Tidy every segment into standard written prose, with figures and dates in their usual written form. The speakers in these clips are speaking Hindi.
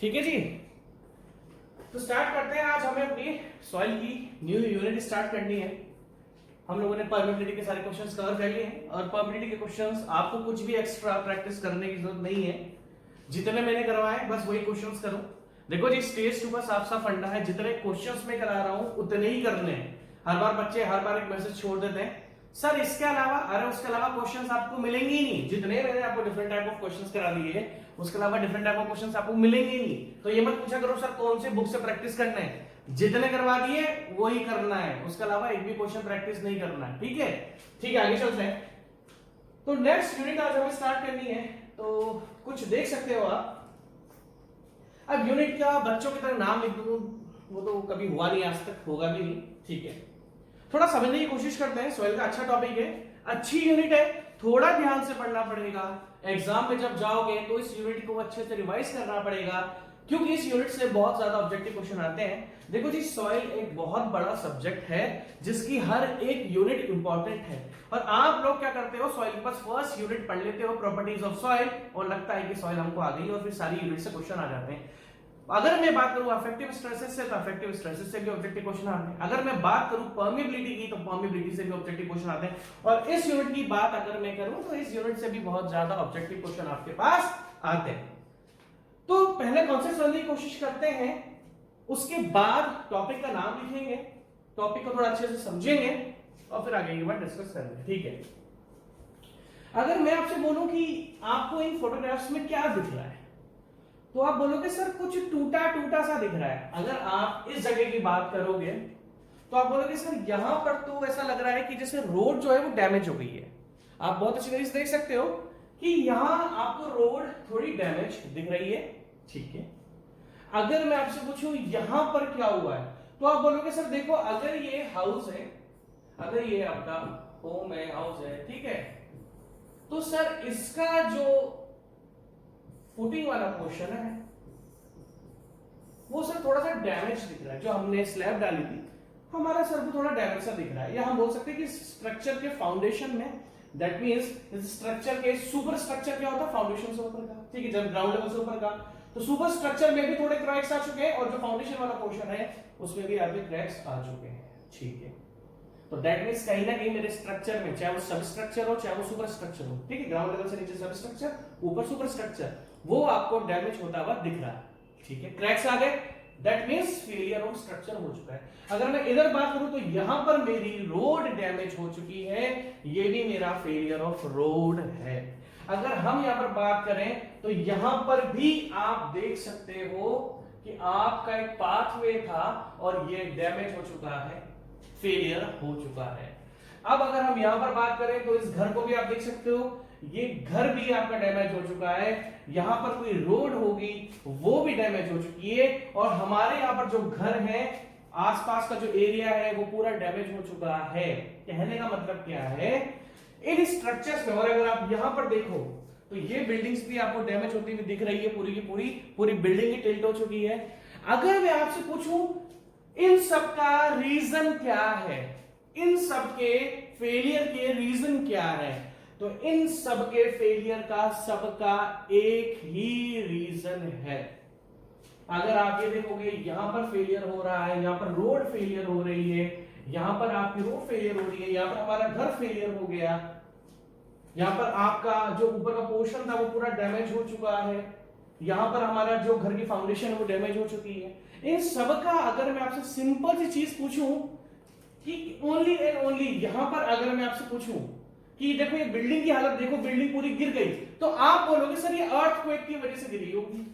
ठीक है जी। तो स्टार्ट करते हैं। आज हमें अपनी सॉइल की न्यू यूनिट स्टार्ट करनी है। हम लोगों ने परमेबिलिटी के सारे क्वेश्चंस कवर कर लिए हैं और परमेबिलिटी के क्वेश्चंस आपको कुछ भी एक्स्ट्रा प्रैक्टिस करने की जरूरत नहीं है। जितने मैंने करवाए बस वही क्वेश्चंस करो। देखो जी, स्टेज 2 का साफ साफ फंडा है, जितने क्वेश्चंस मैं करा रहा हूं उतने ही करने हैं। हर बार बच्चे हर बार एक मैसेज छोड़ देते हैं, सर इसके अलावा, अरे उसके अलावा क्वेश्चंस आपको मिलेंगे ही नहीं। जितने मैंने आपको डिफरेंट टाइप ऑफ क्वेश्चंस करा दिए हैं उसके अलावा डिफरेंट टाइप ऑफ क्वेश्चंस आपको मिलेंगे ही नहीं। तो ये मत पूछा करो सर कौन से बुक से प्रैक्टिस करना है, जितने करवा दिए वही करना है, उसके अलावा एक भी क्वेश्चन प्रैक्टिस नहीं करना है। ठीक है, ठीक है, आगे चलते हैं। तो नेक्स्ट यूनिट आज हमें स्टार्ट करनी है। तो कुछ देख सकते हो आप। अब यूनिट का बच्चों की तरह नाम लिख दूं वो तो कभी हुआ नहीं, आज तक होगा भी नहीं। ठीक है, थोड़ा समझने की कोशिश करते हैं। सॉइल का अच्छा टॉपिक है, अच्छी यूनिट है, थोड़ा ध्यान से पढ़ना पड़ेगा। एग्जाम में जब जाओगे तो इस यूनिट को अच्छे से रिवाइज करना पड़ेगा, क्योंकि इस यूनिट से बहुत ज्यादा ऑब्जेक्टिव क्वेश्चन आते हैं। देखो जी, सॉइल एक बहुत बड़ा सब्जेक्ट है जिसकी हर एक यूनिट इंपॉर्टेंट है। और आप लोग क्या करते हो, सॉइल के पास फर्स्ट यूनिट पढ़ लेते हो प्रॉपर्टीज ऑफ सॉइल, और लगता है कि सॉइल हमको आ गई और फिर सारी यूनिट से क्वेश्चन आ जाते हैं। अगर मैं बात करूं अफेक्टिव स्ट्रेसेस से, तो अफेक्टिव स्ट्रेसेस से भी ऑब्जेक्टिव क्वेश्चन आते हैं। अगर मैं बात करूं परमेबिलिटी की, तो परमेबिलिटी से भी ऑब्जेक्टिव क्वेश्चन आते हैं। और इस यूनिट की बात अगर मैं करूं तो इस यूनिट से भी बहुत ज्यादा ऑब्जेक्टिव क्वेश्चन आपके पास आते हैं। तो पहले कॉन्सेप्ट समझने की कोशिश करते हैं, उसके बाद टॉपिक का नाम लिखेंगे, टॉपिक को थोड़ा अच्छे से समझेंगे और फिर आगे की बात डिस्कस करेंगे। ठीक है, अगर मैं आपसे बोलूं कि आपको इन फोटोग्राफ्स में क्या दिख रहा है, तो आप बोलोगे सर कुछ टूटा टूटा सा दिख रहा है। अगर आप इस जगह की बात करोगे तो आप बोलोगे सर यहां पर तो ऐसा लग रहा है कि जैसे रोड जो है वो डैमेज हो गई है। आप बहुत अच्छी तरीके से देख सकते हो कि यहां आपको रोड थोड़ी डैमेज दिख रही है। ठीक है, अगर मैं आपसे पूछूं यहां पर क्या हुआ है, तो आप बोलोगे सर देखो, अगर ये हाउस है, अगर ये आपका होम है, हाउस है, ठीक है, तो सर इसका जो फुटिंग वाला पोर्शन है वो सर थोड़ा सा डैमेज दिख रहा है। जो हमने स्लैब डाली थी हमारा सर को थोड़ा डैमेज सा दिख रहा है। या हम बोल सकते हैं कि स्ट्रक्चर के फाउंडेशन में, दैट मींस स्ट्रक्चर के सुपर स्ट्रक्चर क्या होता है, फाउंडेशन से ऊपर का, ठीक है, जब ग्राउंड लेवल से ऊपर का, तो सुपर स्ट्रक्चर में भी थोड़े क्रैक्स आ चुके हैं और जो फाउंडेशन वाला पोर्शन है उसमें भी आपके क्रैक्स आ चुके हैं। ठीक है, तो दैट मींस कहीं ना कहीं मेरे स्ट्रक्चर में, चाहे वो सब स्ट्रक्चर हो चाहे वो सुपर स्ट्रक्चर हो, ठीक है, ग्राउंड लेवल से नीचे सब स्ट्रक्चर, ऊपर सुपर स्ट्रक्चर, वो आपको डैमेज होता हुआ दिख रहा है। ठीक है, क्रैक्स आ गए, that means failure of structure हो चुका है। अगर मैं इधर बात करूं तो यहां पर मेरी रोड डैमेज हो चुकी है, ये भी मेरा फेलियर ऑफ रोड है। अगर हम यहां पर बात करें तो यहां पर भी आप देख सकते हो कि आपका एक पाथवे था और ये डैमेज हो चुका है, फेलियर हो चुका है। अब अगर हम यहां पर बात करें तो इस घर को भी आप देख सकते हो, ये घर भी आपका डैमेज हो चुका है। यहां पर कोई रोड होगी वो भी डैमेज हो चुकी है, और हमारे यहां पर जो घर है, आसपास का जो एरिया है वो पूरा डैमेज हो चुका है। कहने का मतलब क्या है, इन स्ट्रक्चर्स में, और अगर आप यहां पर देखो तो ये बिल्डिंग्स भी आपको डैमेज होती हुई दिख रही है, पूरी की पूरी पूरी बिल्डिंग ही टिल्ट हो चुकी है। अगर मैं आपसे पूछूं इन सब का रीजन क्या है, इन सब के फेलियर के रीजन क्या है, तो इन सब के फेलियर का सबका एक ही रीजन है। अगर आप ये देखोगे यहां पर फेलियर हो रहा है, यहां पर रोड फेलियर हो रही है, यहां पर आपकी रोड फेलियर हो रही है, यहां पर हमारा घर फेलियर हो गया, यहां पर आपका जो ऊपर का पोर्शन था वो पूरा डैमेज हो चुका है, यहां पर हमारा जो घर की फाउंडेशन है वो डैमेज हो चुकी है। इन सबका अगर मैं आपसे सिंपल सी चीज पूछूं कि ओनली एंड ओनली, यहां पर अगर मैं आपसे पूछूं कि देखो ये बिल्डिंग की हालत देखो, बिल्डिंग पूरी गिर गई, तो आप बोलोगे सर ये अर्थक्वेक की वजह से गिरी होगी,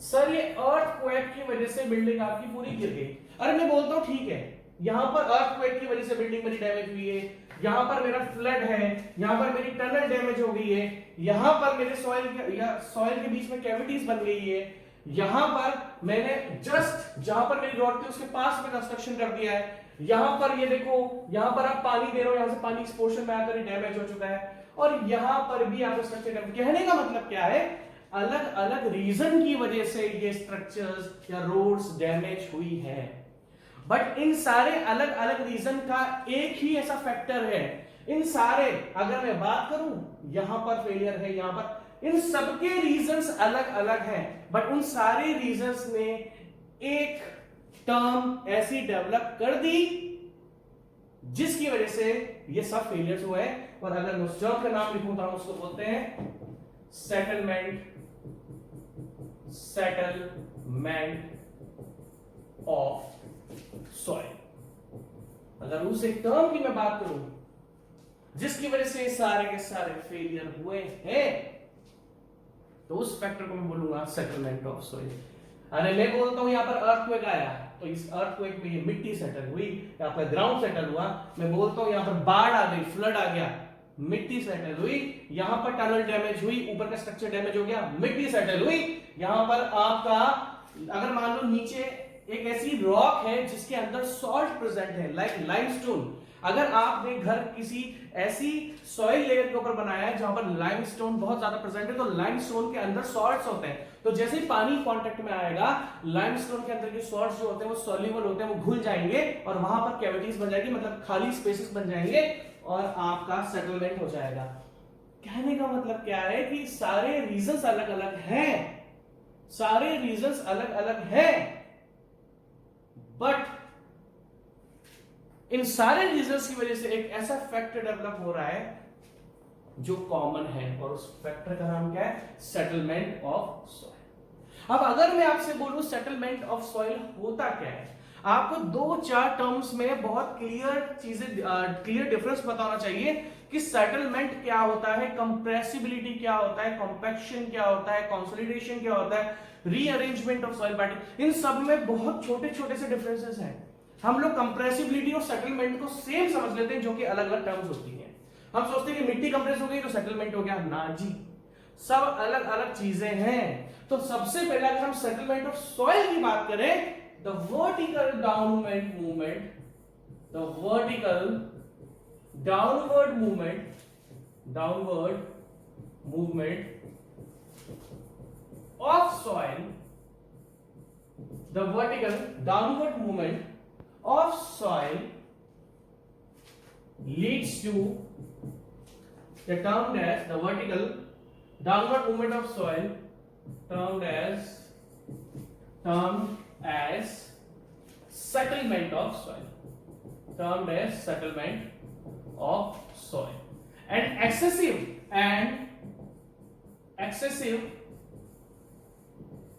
सर ये अर्थक्वेक की वजह से बिल्डिंग आपकी पूरी गिर गई। अरे मैं बोलता हूं ठीक है, यहां पर अर्थक्वेक की वजह से बिल्डिंग मेरी डैमेज हुई है, यहां पर मेरा फ्लड है, यहां पर मेरी टनल डैमेज हो गई है, यहां पर मेरे सॉइल के बीच में कैविटीज बन गई है, यहां पर मैंने जस्ट जहां पर मेरी रॉड थी उसके पास में कंस्ट्रक्शन कर दिया है, यहां पर ये देखो, यहां पर आप पानी दे रहे हो, यहां से पानी इस पोर्शन में आकर डैमेज हो चुका है, और यहां पर भी आपका स्ट्रक्चर डैमेज। कहने का मतलब क्या है, अलग अलग रीजन की वजह से ये स्ट्रक्चर्स या रोड्स डैमेज हुई है, बट इन सारे अलग अलग रीजन का एक ही ऐसा फैक्टर है। इन सारे, अगर मैं बात करूं यहां पर फेलियर है, यहां पर, इन सबके रीजंस अलग अलग हैं, बट उन सारे रीजंस ने एक टर्म ऐसी डेवलप कर दी जिसकी वजह से ये सब फेलियर्स हुए। और अगर मैं उस टर्म का नाम लिखूं तो हम उसको बोलते हैं सेटलमेंट ऑफ सॉइल। अगर उस एक टर्म की मैं बात करूं जिसकी वजह से सारे के सारे फेलियर हुए हैं, तो उस फैक्टर को मैं बोलूंगा सेटलमेंट ऑफ सॉइल। अरे मैं बोलता हूं यहां पर अर्थक्वेक आया, तो इस अर्थक्वेक में ये मिट्टी सेटल हुई, यहां पर ग्राउंड सेटल हुआ। मैं बोलता हूं यहां पर बाढ़ आ गई, फ्लड आ गया, मिट्टी सेटल हुई। यहां पर टनल डैमेज हुई, ऊपर का स्ट्रक्चर डैमेज हो गया, मिट्टी सेटल हुई। यहां पर आपका अगर मान लो नीचे एक ऐसी रॉक है जिसके अंदर सॉल्ट प्रेजेंट है, लाइक लाइमस्टोन। अगर आपने घर किसी ऐसी सॉइल लेयर के ऊपर बनाया है जहां पर लाइमस्टोन बहुत ज्यादा प्रेजेंट है, तो लाइमस्टोन के अंदर सॉल्ट्स होते हैं। तो जैसे ही पानी कांटेक्ट में आएगा, लाइमस्टोन के अंदर के सॉल्ट्स जो होते हैं वो सॉल्युबल होते हैं, वो घुल जाएंगे और वहां पर कैविटीज बन जाएगी, मतलब खाली स्पेसेस बन जाएंगे और आपका सेटलमेंट हो जाएगा। कहने का मतलब क्या है कि सारे रीजंस अलग अलग हैं, सारे रीजंस अलग अलग हैं, बट इन सारे रीजंस की वजह से एक ऐसा फैक्टर डेवलप हो रहा है जो कॉमन है, और उस फैक्टर का नाम क्या है? Settlement of soil. अब अगर मैं आपसे बोलूं सेटलमेंट ऑफ सॉइल होता क्या है, आपको 2-4 टर्म्स में बहुत क्लियर चीजें, क्लियर डिफरेंस बताना चाहिए कि सेटलमेंट क्या होता है, कंप्रेसिबिलिटी क्या होता है, कॉम्पैक्शन क्या होता है, कंसोलिडेशन क्या होता है, रीअरेंजमेंट ऑफ सॉइल पार्टिकल। इन सब में बहुत छोटे छोटे से डिफरेंसेस हैं। हम लोग कंप्रेसिबिलिटी और सेटलमेंट को सेम समझ लेते हैं, जो कि अलग अलग टर्म्स होती हैं। हम सोचते हैं कि मिट्टी कंप्रेस हो गई तो सेटलमेंट हो गया, ना जी, सब अलग अलग चीजें हैं। तो सबसे पहले अगर हम सेटलमेंट ऑफ सॉइल की बात करें, the vertical downward movement, the vertical downward movement of soil, the vertical downward movement of soil leads to the termed as the vertical downward movement of soil termed as settlement of soil, termed as settlement of soil. And excessive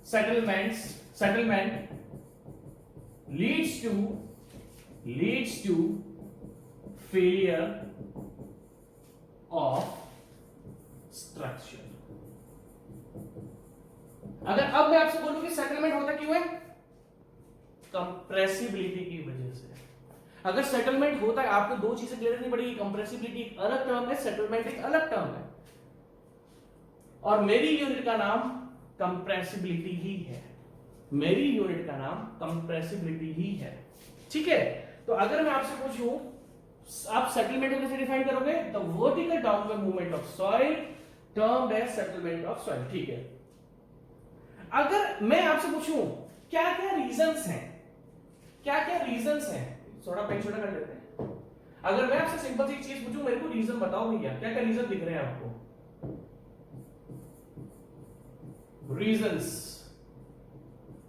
settlement leads to failure of structure. अगर अब मैं आपसे बोलूं कि सेटलमेंट होता क्यों है, कंप्रेसिबिलिटी की वजह से। अगर सेटलमेंट होता है, आपको दो चीजें क्लियर करनी पड़ेगी, कंप्रेसिबिलिटी एक अलग टर्म है, सेटलमेंट एक अलग टर्म है, और मेरी यूनिट का नाम कंप्रेसिबिलिटी ही है, मेरी यूनिट का नाम कंप्रेसिबिलिटी ही है। ठीक है, तो अगर मैं आपसे पूछूं आप सेटलमेंट को कैसे डिफाइन करोगे, the vertical downward movement of soil termed as settlement of soil. ठीक है, अगर मैं आपसे पूछूं क्या क्या रीजंस हैं, थोड़ा पेन छोटा कर लेते हैं। अगर मैं आपसे सिंपल सी चीज पूछूं, मेरे को रीजन बताओ भैया, क्या क्या रीजन दिख रहे हैं आपको? रीजंस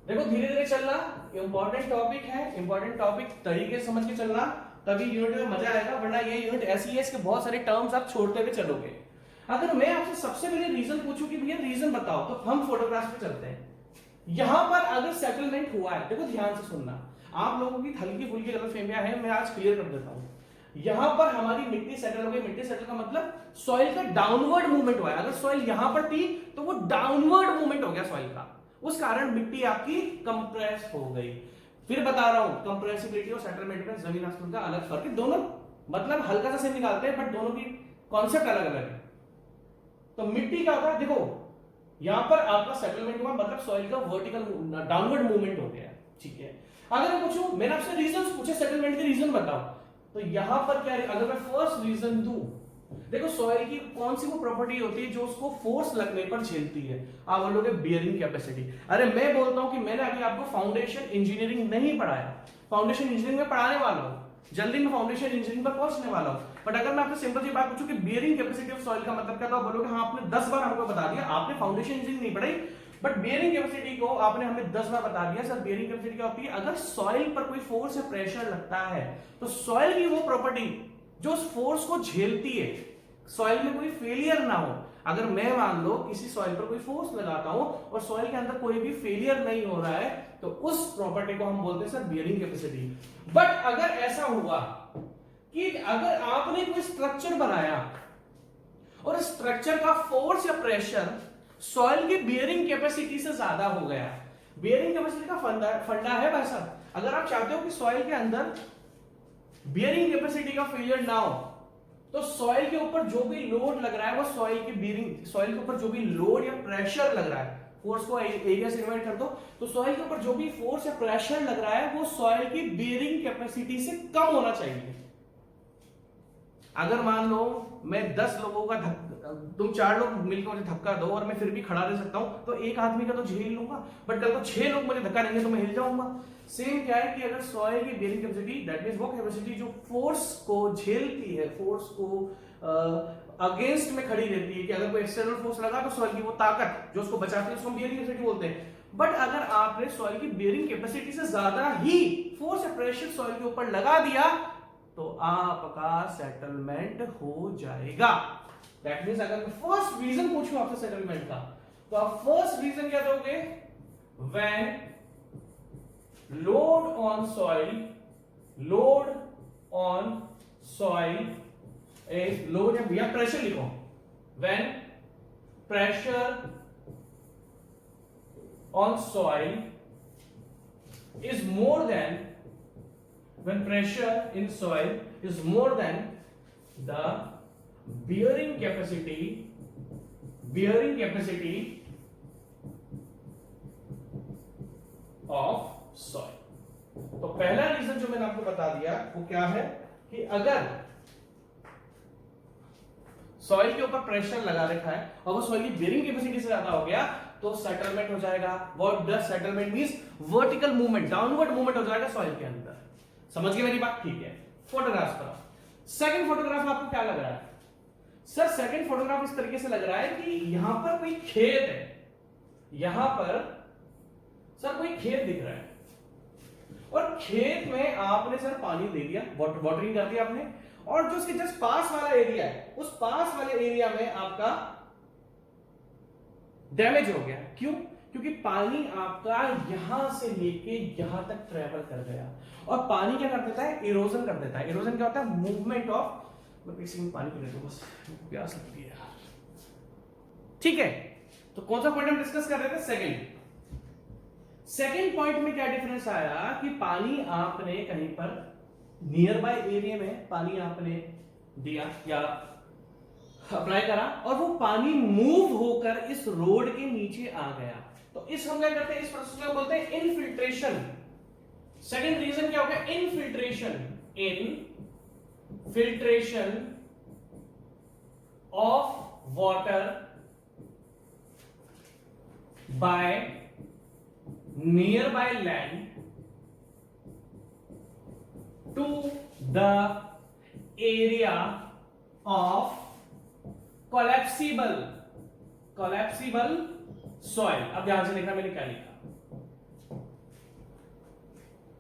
देखो, धीरे धीरे चलना, इंपॉर्टेंट टॉपिक है, इंपॉर्टेंट टॉपिक तरीके से समझ के चलना, तभी यूनिट में मजा आएगा, वरना ये यूनिट ऐसी है इसके बहुत सारे टर्म्स आप छोड़ते हुए चलोगे। अगर मैं आपसे सबसे पहले रीजन पूछूं कि भैया रीजन बताओ, तो हम फोटोग्राफ पे चलते हैं। यहां पर अगर सेटलमेंट हुआ है, देखो ध्यान से सुनना, आप लोगों की हल्की फुल्की गलतफहमियां हैं, मैं आज क्लियर कर देता हूं। यहां पर हमारी मिट्टी सेटल हो गई, मिट्टी सेटल का मतलब सॉइल का डाउनवर्ड मूवमेंट हुआ है। अगर सॉइल यहां पर थी तो वो डाउनवर्ड मूवमेंट हो गया सॉइल का, उस कारण मिट्टी आपकी कंप्रेस हो गई। फिर बता रहा हूं, कंप्रेसिबिलिटी और सेटलमेंट में जमीन आसमान का अलग फर्क है, दोनों मतलब हल्का सा सेम निकालते हैं, बट दोनों की कॉन्सेप्ट अलग अलग है। तो मिट्टी का होता है, देखो यहां पर आपका सेटलमेंट हुआ, मतलब सॉइल का वर्टिकल डाउनवर्ड मूवमेंट हो गया। ठीक है, अगर मैं पूछूं, मैंने आपसे रीजंस पूछे, सेटलमेंट के रीजन बताओ, तो यहां पर क्या, अगर मैं फर्स्ट रीजन दूं, देखो सॉइल की कौन सी वो प्रॉपर्टी होती है जो उसको फोर्स लगने पर झेलती है, आप बोलोगे बियरिंग कैपेसिटी। अरे मैं बोलता हूं कि मैंने अभी आपको फाउंडेशन इंजीनियरिंग नहीं पढ़ाया, फाउंडेशन इंजीनियरिंग में पढ़ाने वाला हूं, जल्दी में फाउंडेशन इंजीनियरिंग पर पहुंचने वाला हूं। बट अगर मैं आपसे सिंपल सी बात पूछूं कि बियरिंग कैपेसिटी ऑफ सॉइल का मतलब क्या, तो आप बोलोगे हाँ आपने 10 बार हमको बता दिया, आपने फाउंडेशन इंजीनियरिंग नहीं पढ़ाई, बट बियरिंग कैपेसिटी को आपने हमें 10 बार बता दिया। सर बियरिंग कैपेसिटी क्या होती है, अगर सॉइल पर कोई फोर्स या प्रेशर लगता है तो सॉइल की वो प्रॉपर्टी जो उस फोर्स को झेलती है, सॉइल में कोई फेलियर ना हो। अगर मैं मान लो किसी सॉइल पर कोई फोर्स लगाता हूं और सॉइल के अंदर कोई भी फेलियर नहीं हो रहा है, तो उस प्रॉपर्टी को हम बोलते हैं सर बियरिंग कैपेसिटी। बट अगर ऐसा हुआ कि अगर आपने कोई स्ट्रक्चर बनाया और स्ट्रक्चर का फोर्स या प्रेशर सॉइल की बियरिंग कैपेसिटी से ज्यादा हो गया, बियरिंग कैपेसिटी का फंडा है भाई साहब, अगर आप चाहते हो कि सॉइल के अंदर बियरिंग कैपेसिटी का फेलियर ना हो, तो सॉइल के ऊपर जो भी लोड लग रहा है वो सॉइल की बियरिंग, सॉइल के ऊपर जो भी लोड या प्रेशर लग रहा है, फोर्स को एरिया से डिवाइड कर दो, तो सॉइल के ऊपर जो भी फोर्स या प्रेशर लग रहा है वो सॉइल की बियरिंग कैपेसिटी से कम होना चाहिए। अगर मान लो मैं 10 लोगों का तुम 4 लोग मिलकर मुझे धक्का दो और मैं फिर भी खड़ा रह सकता हूं, तो एक आदमी का तो झेल लूंगा, बट कल को 6 लोग मुझे धक्का देंगे तो मैं हिल जाऊंगा। सेम क्या है कि अगर सॉइल की बियरिंग कैपेसिटी, दैट मींस वो कैपेसिटी जो फोर्स को झेलती है, फोर्स को अगेंस्ट में खड़ी रहती है, कि अगर कोई एक्सटर्नल फोर्स लगा तो सॉइल की वो ताकत जो उसको बचाती है उसको हम बियरिंग कैपेसिटी बोलते हैं। बट अगर आपने सॉइल की बियरिंग कैपेसिटी से ज्यादा ही फोर्स या प्रेशर सॉइल के ऊपर लगा दिया तो आपका सेटलमेंट हो जाएगा। दैट मींस अगर मैं फर्स्ट रीजन पूछूं आपसे सेटलमेंट का, तो आप फर्स्ट रीजन क्या दोगे, when load on soil is load या प्रेशर लिखो, when pressure on soil is more than, when pressure in soil is more than the bearing capacity of soil। तो पहला रीजन जो मैंने आपको बता दिया वो क्या है कि अगर सॉइल के ऊपर प्रेशर लगा रखा है और वो सॉइल की बेयरिंग कैपेसिटी से ज्यादा हो गया तो सेटलमेंट हो जाएगा। What does settlement means, vertical movement, downward movement हो जाएगा सॉइल के अंदर। समझ गए मेरी बात? ठीक है। फोटोग्राफ पर सेकंड फोटोग्राफ आपको क्या लग रहा है? सर सेकंड फोटोग्राफ इस तरीके से लग रहा है कि यहां पर कोई खेत है, यहां पर सर कोई खेत दिख रहा है और खेत में आपने सर पानी दे दिया, वाटरिंग कर दिया आपने, और जो उसके जस्ट पास वाला एरिया है उस पास वाले एरिया में आपका डैमेज हो गया। क्यों? क्योंकि पानी आपका यहां से लेके यहां तक ट्रेवल कर गया और पानी क्या कर देता है, इरोजन कर देता है। इरोजन क्या होता है? मूवमेंट ऑफ, मैं किसी में पानी पी लेता हूं, बस प्यास लगती है यार। ठीक है, तो कौन सा पॉइंट हम डिस्कस कर रहे थे? सेकंड पॉइंट में क्या डिफरेंस आया कि पानी आपने कहीं पर नियर बाय एरिया में पानी आपने दिया या अप्लाई करा और वो पानी मूव होकर इस रोड के नीचे आ गया, तो इस हम क्या करते हैं, इस प्रोसेस को बोलते हैं इनफिल्ट्रेशन। सेकंड रीजन क्या हो गया? Infiltration of water by nearby land to the area of collapsible soil. अब ध्यान से देखना मैंने क्या लिखा।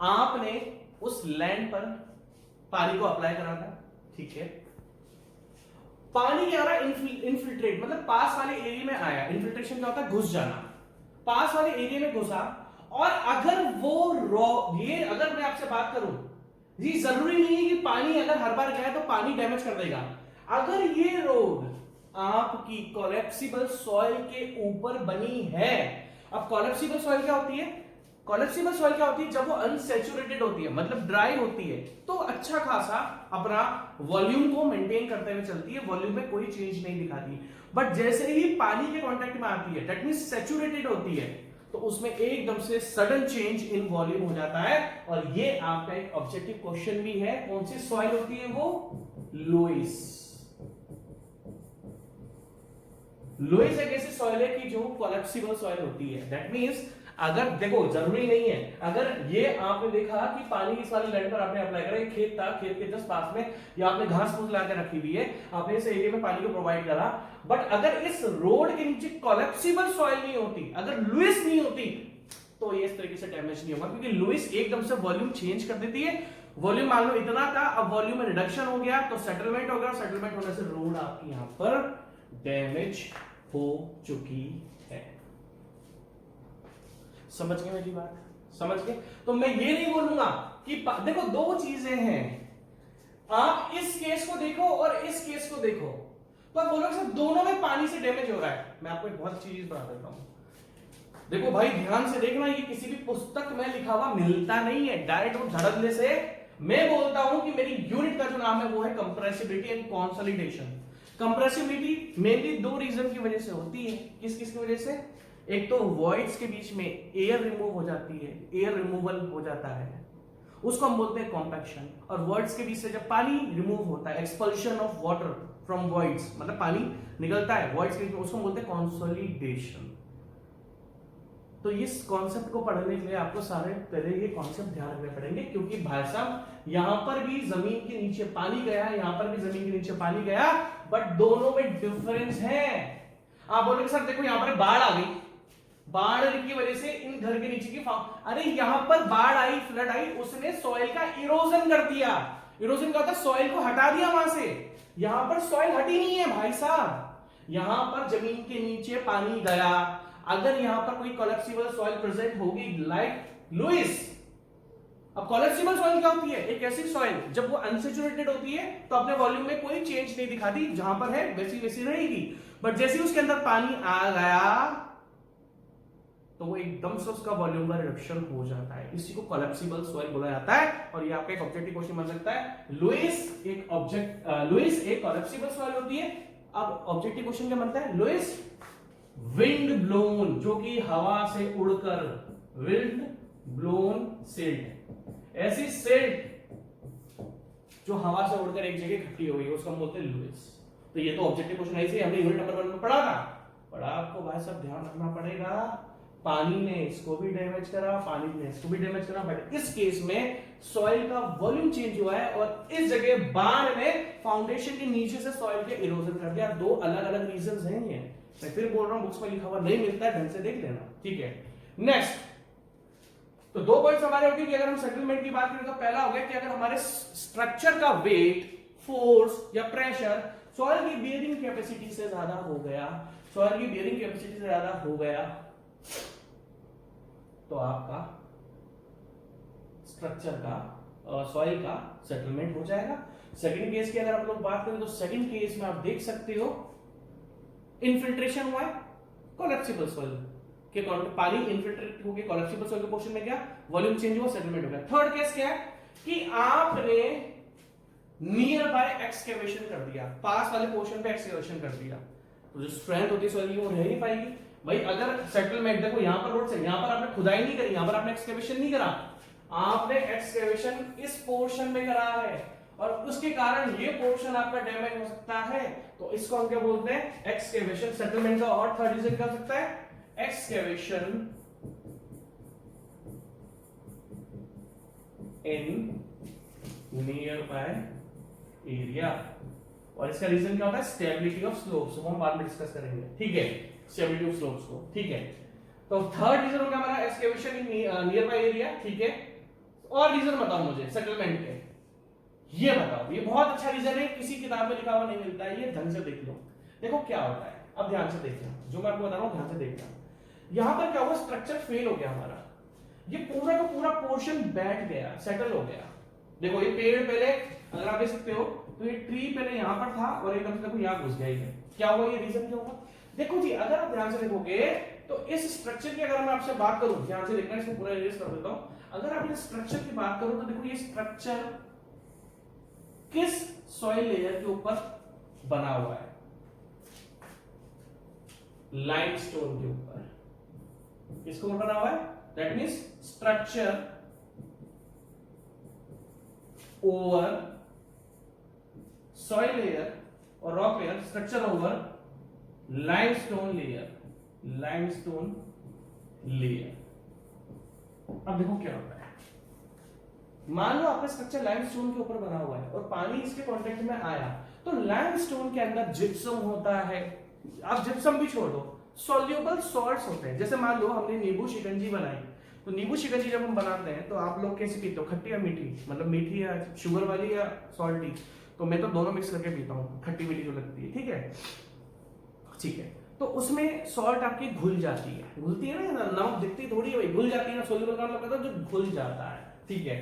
आपने उस लैंड पर पानी को अप्लाई करा था, ठीक है, पानी क्या हो रहा है, इनफिल्ट्रेट मतलब पास वाले एरिया में आया। इनफिल्ट्रेशन क्या होता है? घुस जाना। पास वाले एरिया में घुसा और अगर वो ये अगर मैं आपसे बात करूं जी, जरूरी नहीं है कि पानी अगर हर बार गया तो पानी डैमेज कर देगा। अगर ये रोड आपकी कोलैप्सिबल सॉइल के ऊपर बनी है, अब कोलैप्सिबल सॉइल क्या होती है? कोलैप्सिबल सॉइल क्या होती है? जब वो अनसैचुरेटेड होती है, मतलब ड्राई होती है, तो अच्छा खासा अपना वॉल्यूम को मेंटेन करते हुए चलती है, वॉल्यूम में कोई चेंज नहीं दिखाती। बट जैसे ही पानी के कांटेक्ट में आती है, दैट मींस सैचुरेटेड होती है, तो उसमें एकदम से सडन चेंज इन वॉल्यूम हो जाता है। और ये आपका एक ऑब्जेक्टिव क्वेश्चन भी है। कौन सी सॉइल होती है वो? लोइस। लोइस एक ऐसी सॉइल है कि जो कोलैप्सिबल सॉइल होती है। दैट मींस अगर देखो जरूरी नहीं है, अगर ये आपने देखा कि पानी इस वाले लैंड पर आपने अप्लाई करा, खेत था, खेत के जस्ट पास में या आपने घास फूस ला के रखी हुई है, आपने इस एरिया में पानी को प्रोवाइड करा, बट अगर इस रोड के नीचे कोलैप्सिबल सॉइल नहीं होती, अगर लुइस नहीं होती, तो ये इस तरीके से डैमेज नहीं होगा, क्योंकि लुइस एकदम से वॉल्यूम चेंज कर देती है। वॉल्यूम मान लो इतना था, अब वॉल्यूम में रिडक्शन हो गया तो सेटलमेंट हो गया, सेटलमेंट होने से रोड आपकी यहां पर डैमेज हो चुकी है। समझ गए मेरी बात? समझ गए? तो मैं ये नहीं बोलूंगा कि देखो दो चीजें हैं, आप इस केस को देखो और इस केस को देखो, तो आप बोलोगे सर दोनों में पानी से डैमेज हो रहा है। मैं आपको एक बहुत अच्छी चीज बता देता हूं, देखो भाई ध्यान से देखना, ये किसी भी पुस्तक में लिखा हुआ मिलता नहीं है, डायरेक्ट वो झड़कने से मैं बोलता हूं कि मेरी यूनिट का जो नाम है वो है compressibility and consolidation. Compressibility mainly दो रीजन की वजह से होती है। किस किस की वजह से? एक तो वॉइड्स के बीच में एयर रिमूव हो जाती है, एयर रिमूवल हो जाता है, उसको हम बोलते हैं कॉम्पैक्शन। और वॉइड्स के बीच से जब पानी रिमूव होता है, expulsion of water from voids, मतलब पानी निकलता है वॉइड्स के बीच में, उसको बोलते हैं कंसोलिडेशन। तो इस कॉन्सेप्ट को पढ़ने के लिए आपको सारे पहले ये कॉन्सेप्ट ध्यान रखने पड़ेंगे, क्योंकि भाई साहब यहां पर भी जमीन के नीचे पानी गया, यहां पर भी जमीन के नीचे पानी गया, बट दोनों में डिफरेंस है। आप बोलोगे सर देखो यहां पर बाढ़ आ गई, बाढ़ की वजह से इन घर के नीचे की अरे यहां पर बाढ़ आई, फ्लड आई, उसने सॉइल का इरोजन कर दिया। इरोजन क्या होता है? सॉइल को हटा दिया वहां से। यहां पर सॉइल हटी नहीं है भाई साहब, यहां पर जमीन के नीचे पानी गया। अगर यहां पर कोई कोलैप्सिबल सॉइल प्रेजेंट होगी लाइक लुइस, अब कोलैप्सिबल सॉइल क्या होती है? एक ऐसी सॉइल जब वो अनसैचुरेटेड होती है तो अपने वॉल्यूम में कोई चेंज नहीं दिखाती, जहां पर है वैसी वैसी रहेगी, बट जैसे ही उसके अंदर पानी आ गया तो वो एकदम से उसका वॉल्यूम का रिडक्शन हो जाता है। इसी को कोलैप्सिबल सॉइल बोला जाता है। और ये आपका एक ऑब्जेक्टिव क्वेश्चन बन सकता है, लुइस एक कोलैप्सिबल सॉइल होती है। अब ऑब्जेक्टिव क्वेश्चन क्या बनता है? लुइस विंड ब्लोन, जो कि हवा से उड़कर, विंड ब्लोन सिल्ट, ऐसी सिल्ट जो हवा से उड़कर एक जगह इकट्ठी हो गई, उसको हम बोलते हैं लुइस। तो ये तो ऑब्जेक्टिव क्वेश्चन ऐसे हमने यूनिट नंबर 1 में पढ़ा था, पर आपको भाई सब ध्यान रखना पड़ेगा, पानी ने इसको भी डैमेज करा, पानी ने इसको भी डैमेज करा, बट इस केस में सॉइल का वॉल्यूम चेंज हुआ है और इस जगह बाढ़ ने फाउंडेशन के नीचे से सॉइल के इरोजन कर दिया। दो अलग अलग रीजंस हैं ये, मैं फिर बोल रहा हूं बुक्स में लिखा हुआ नहीं मिलता है, ढंग से देख लेना, ठीक है। नेक्स्ट, तो दो पॉइंट्स हमारे हो गए कि अगर हम सेटलमेंट की बात करें तो पहला हो गया कि अगर हमारे स्ट्रक्चर का वेट, फोर्स या प्रेशर सॉइल की बियरिंग कैपेसिटी से ज्यादा हो गया, सॉइल की बियरिंग कैपेसिटी से ज्यादा हो गया, तो आपका स्ट्रक्चर का सॉइल का सेटलमेंट हो जाएगा। सेकंड केस की अगर आप लोग बात करें तो सेकंड केस में आप देख सकते हो इनफिल्ट्रेशन हुआ है कोलैप्सिबल सॉइल के पानी इनफिल्ट्रेट होकर कोलैप्सिबल सॉइल के पोर्शन में गया, वॉल्यूम चेंज हुआ, सेटलमेंट हो गया। थर्ड केस क्या है कि आपने नियर बाय एक्सकेवेशन कर दिया, पास वाले पोर्शन पे एक्सकेवेशन कर दिया, तो जो स्ट्रेंथ होती है सॉइल की वो रह नहीं पाएगी। भाई अगर सेटलमेंट देखो यहां पर रोड से, यहां पर आपने खुदाई नहीं करी, यहां पर आपने एक्सकेवेशन नहीं करा, आपने एक्सकेवेशन इस पोर्शन में करा है और उसके कारण ये पोर्शन आपका डैमेज हो सकता है, तो इसको हम क्या बोलते हैं? एक्सकेवेशन। सेटलमेंट का और थर्ड रीजन क्या हो सकता है? Excavation in near by area. और इसका रीजन क्या होता है? स्टेबिलिटी ऑफ स्लोप्स, वो हम बाद में डिस्कस करेंगे, ठीक है, स्टेबिलिटी ऑफ स्लोप्स को, ठीक है। तो थर्ड रीजन हो गया हमारा excavation in near by area, ठीक है। और रीजन बताओ मुझे सेटलमेंट के, ये बताओ, ये बहुत अच्छा रीजन है, किसी किताब में लिखा हुआ नहीं मिलता है, ये ढंग से देख लो। देखो क्या होता है, अब ध्यान से देखना, जो मैं आपको बता रहा हूं ध्यान से देखना। यहां पर क्या हुआ? स्ट्रक्चर फेल हो गया हमारा, ये पूरा का पूरा पोर्शन बैठ गया, सेटल हो गया। देखो ये पेड़ पहले अगर आप देख सकते हो तो ये ट्री पहले यहां पर था और एकदम से देखो यहां घुस गया, ये क्या हुआ? ये रीजन क्या हुआ? देखो जी, अगर आप ध्यान से देखोगे तो इस स्ट्रक्चर की अगर मैं आपसे बात करूं, ध्यान से देखना, इसको पूरा इरेज कर देता हूं। अगर आप इस स्ट्रक्चर की बात करो तो देखो ये स्ट्रक्चर किस सॉइल लेयर के ऊपर बना हुआ है? लाइमस्टोन के ऊपर। किसके ऊपर बना हुआ है? That means structure over soil layer और rock layer, structure over limestone layer, limestone layer, अब देखो क्या होता है, मान लो आपका स्ट्रक्चर लाइमस्टोन के ऊपर बना हुआ है और पानी इसके कांटेक्ट में आया, तो लाइमस्टोन के अंदर जिप्सम होता है। आप जिप्सम भी छोड़ दो, सॉल्युबल सॉल्ट्स होते हैं। जैसे मान लो हमने नींबू शिकंजी बनाई, तो नींबू शिकंजी जब हम बनाते हैं तो आप लोग कैसे पीते हो, खट्टी या मीठी, मतलब मीठी या शुगर वाली या सॉल्टी? तो मैं तो दोनों मिक्स करके पीता हूँ, खट्टी मीठी जो लगती है, ठीक है ठीक है। तो उसमें सॉल्ट आपकी घुल जाती है, घुलती है ना, नमक दिखती थोड़ी है भाई, घुल जाती है ना, सोल्यूबल का मतलब जो घुल जाता है, ठीक है।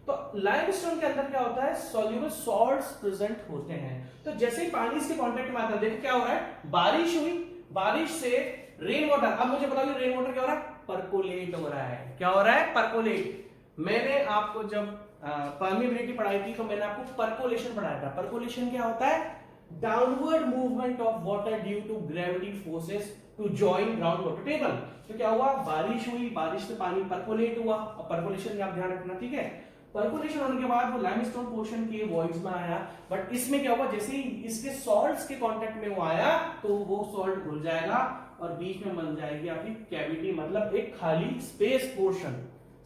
तो लाइमस्टोन के अंदर क्या होता है, सॉल्युबल सॉल्ट्स प्रेजेंट होते हैं। तो जैसे ही पानी इसके कांटेक्ट में आता है, देखो क्या हो रहा है, बारिश हुई, बारिश से रेन वाटर, अब मुझे बताओ रेन वाटर क्या हो रहा है, परकोलेट हो रहा है। क्या हो रहा है, परकोलेट। मैंने आपको जब परमीबिलिटी पढ़ाई थी तो मैंने आपको परकोलेशन पढ़ाया था। परकोलेशन क्या होता है, downward movement of water due to gravity forces to join ground water table. तो क्या हुआ, बारिश हुई, बारिश से पानी परकोलेट हुआ, और परकोलेशन का आप ध्यान रखना, ठीक है। परकोलेशन होने के बाद वो लाइमस्टोन पोर्शन के वॉइड्स में आया, बट इसमें क्या हुआ, जैसे ही इसके सॉल्ट्स के कांटेक्ट में वो आया तो वो सॉल्ट घुल जाएगा और बीच में बन जाएगी आपकी कैविटी, मतलब एक खाली स्पेस पोर्शन,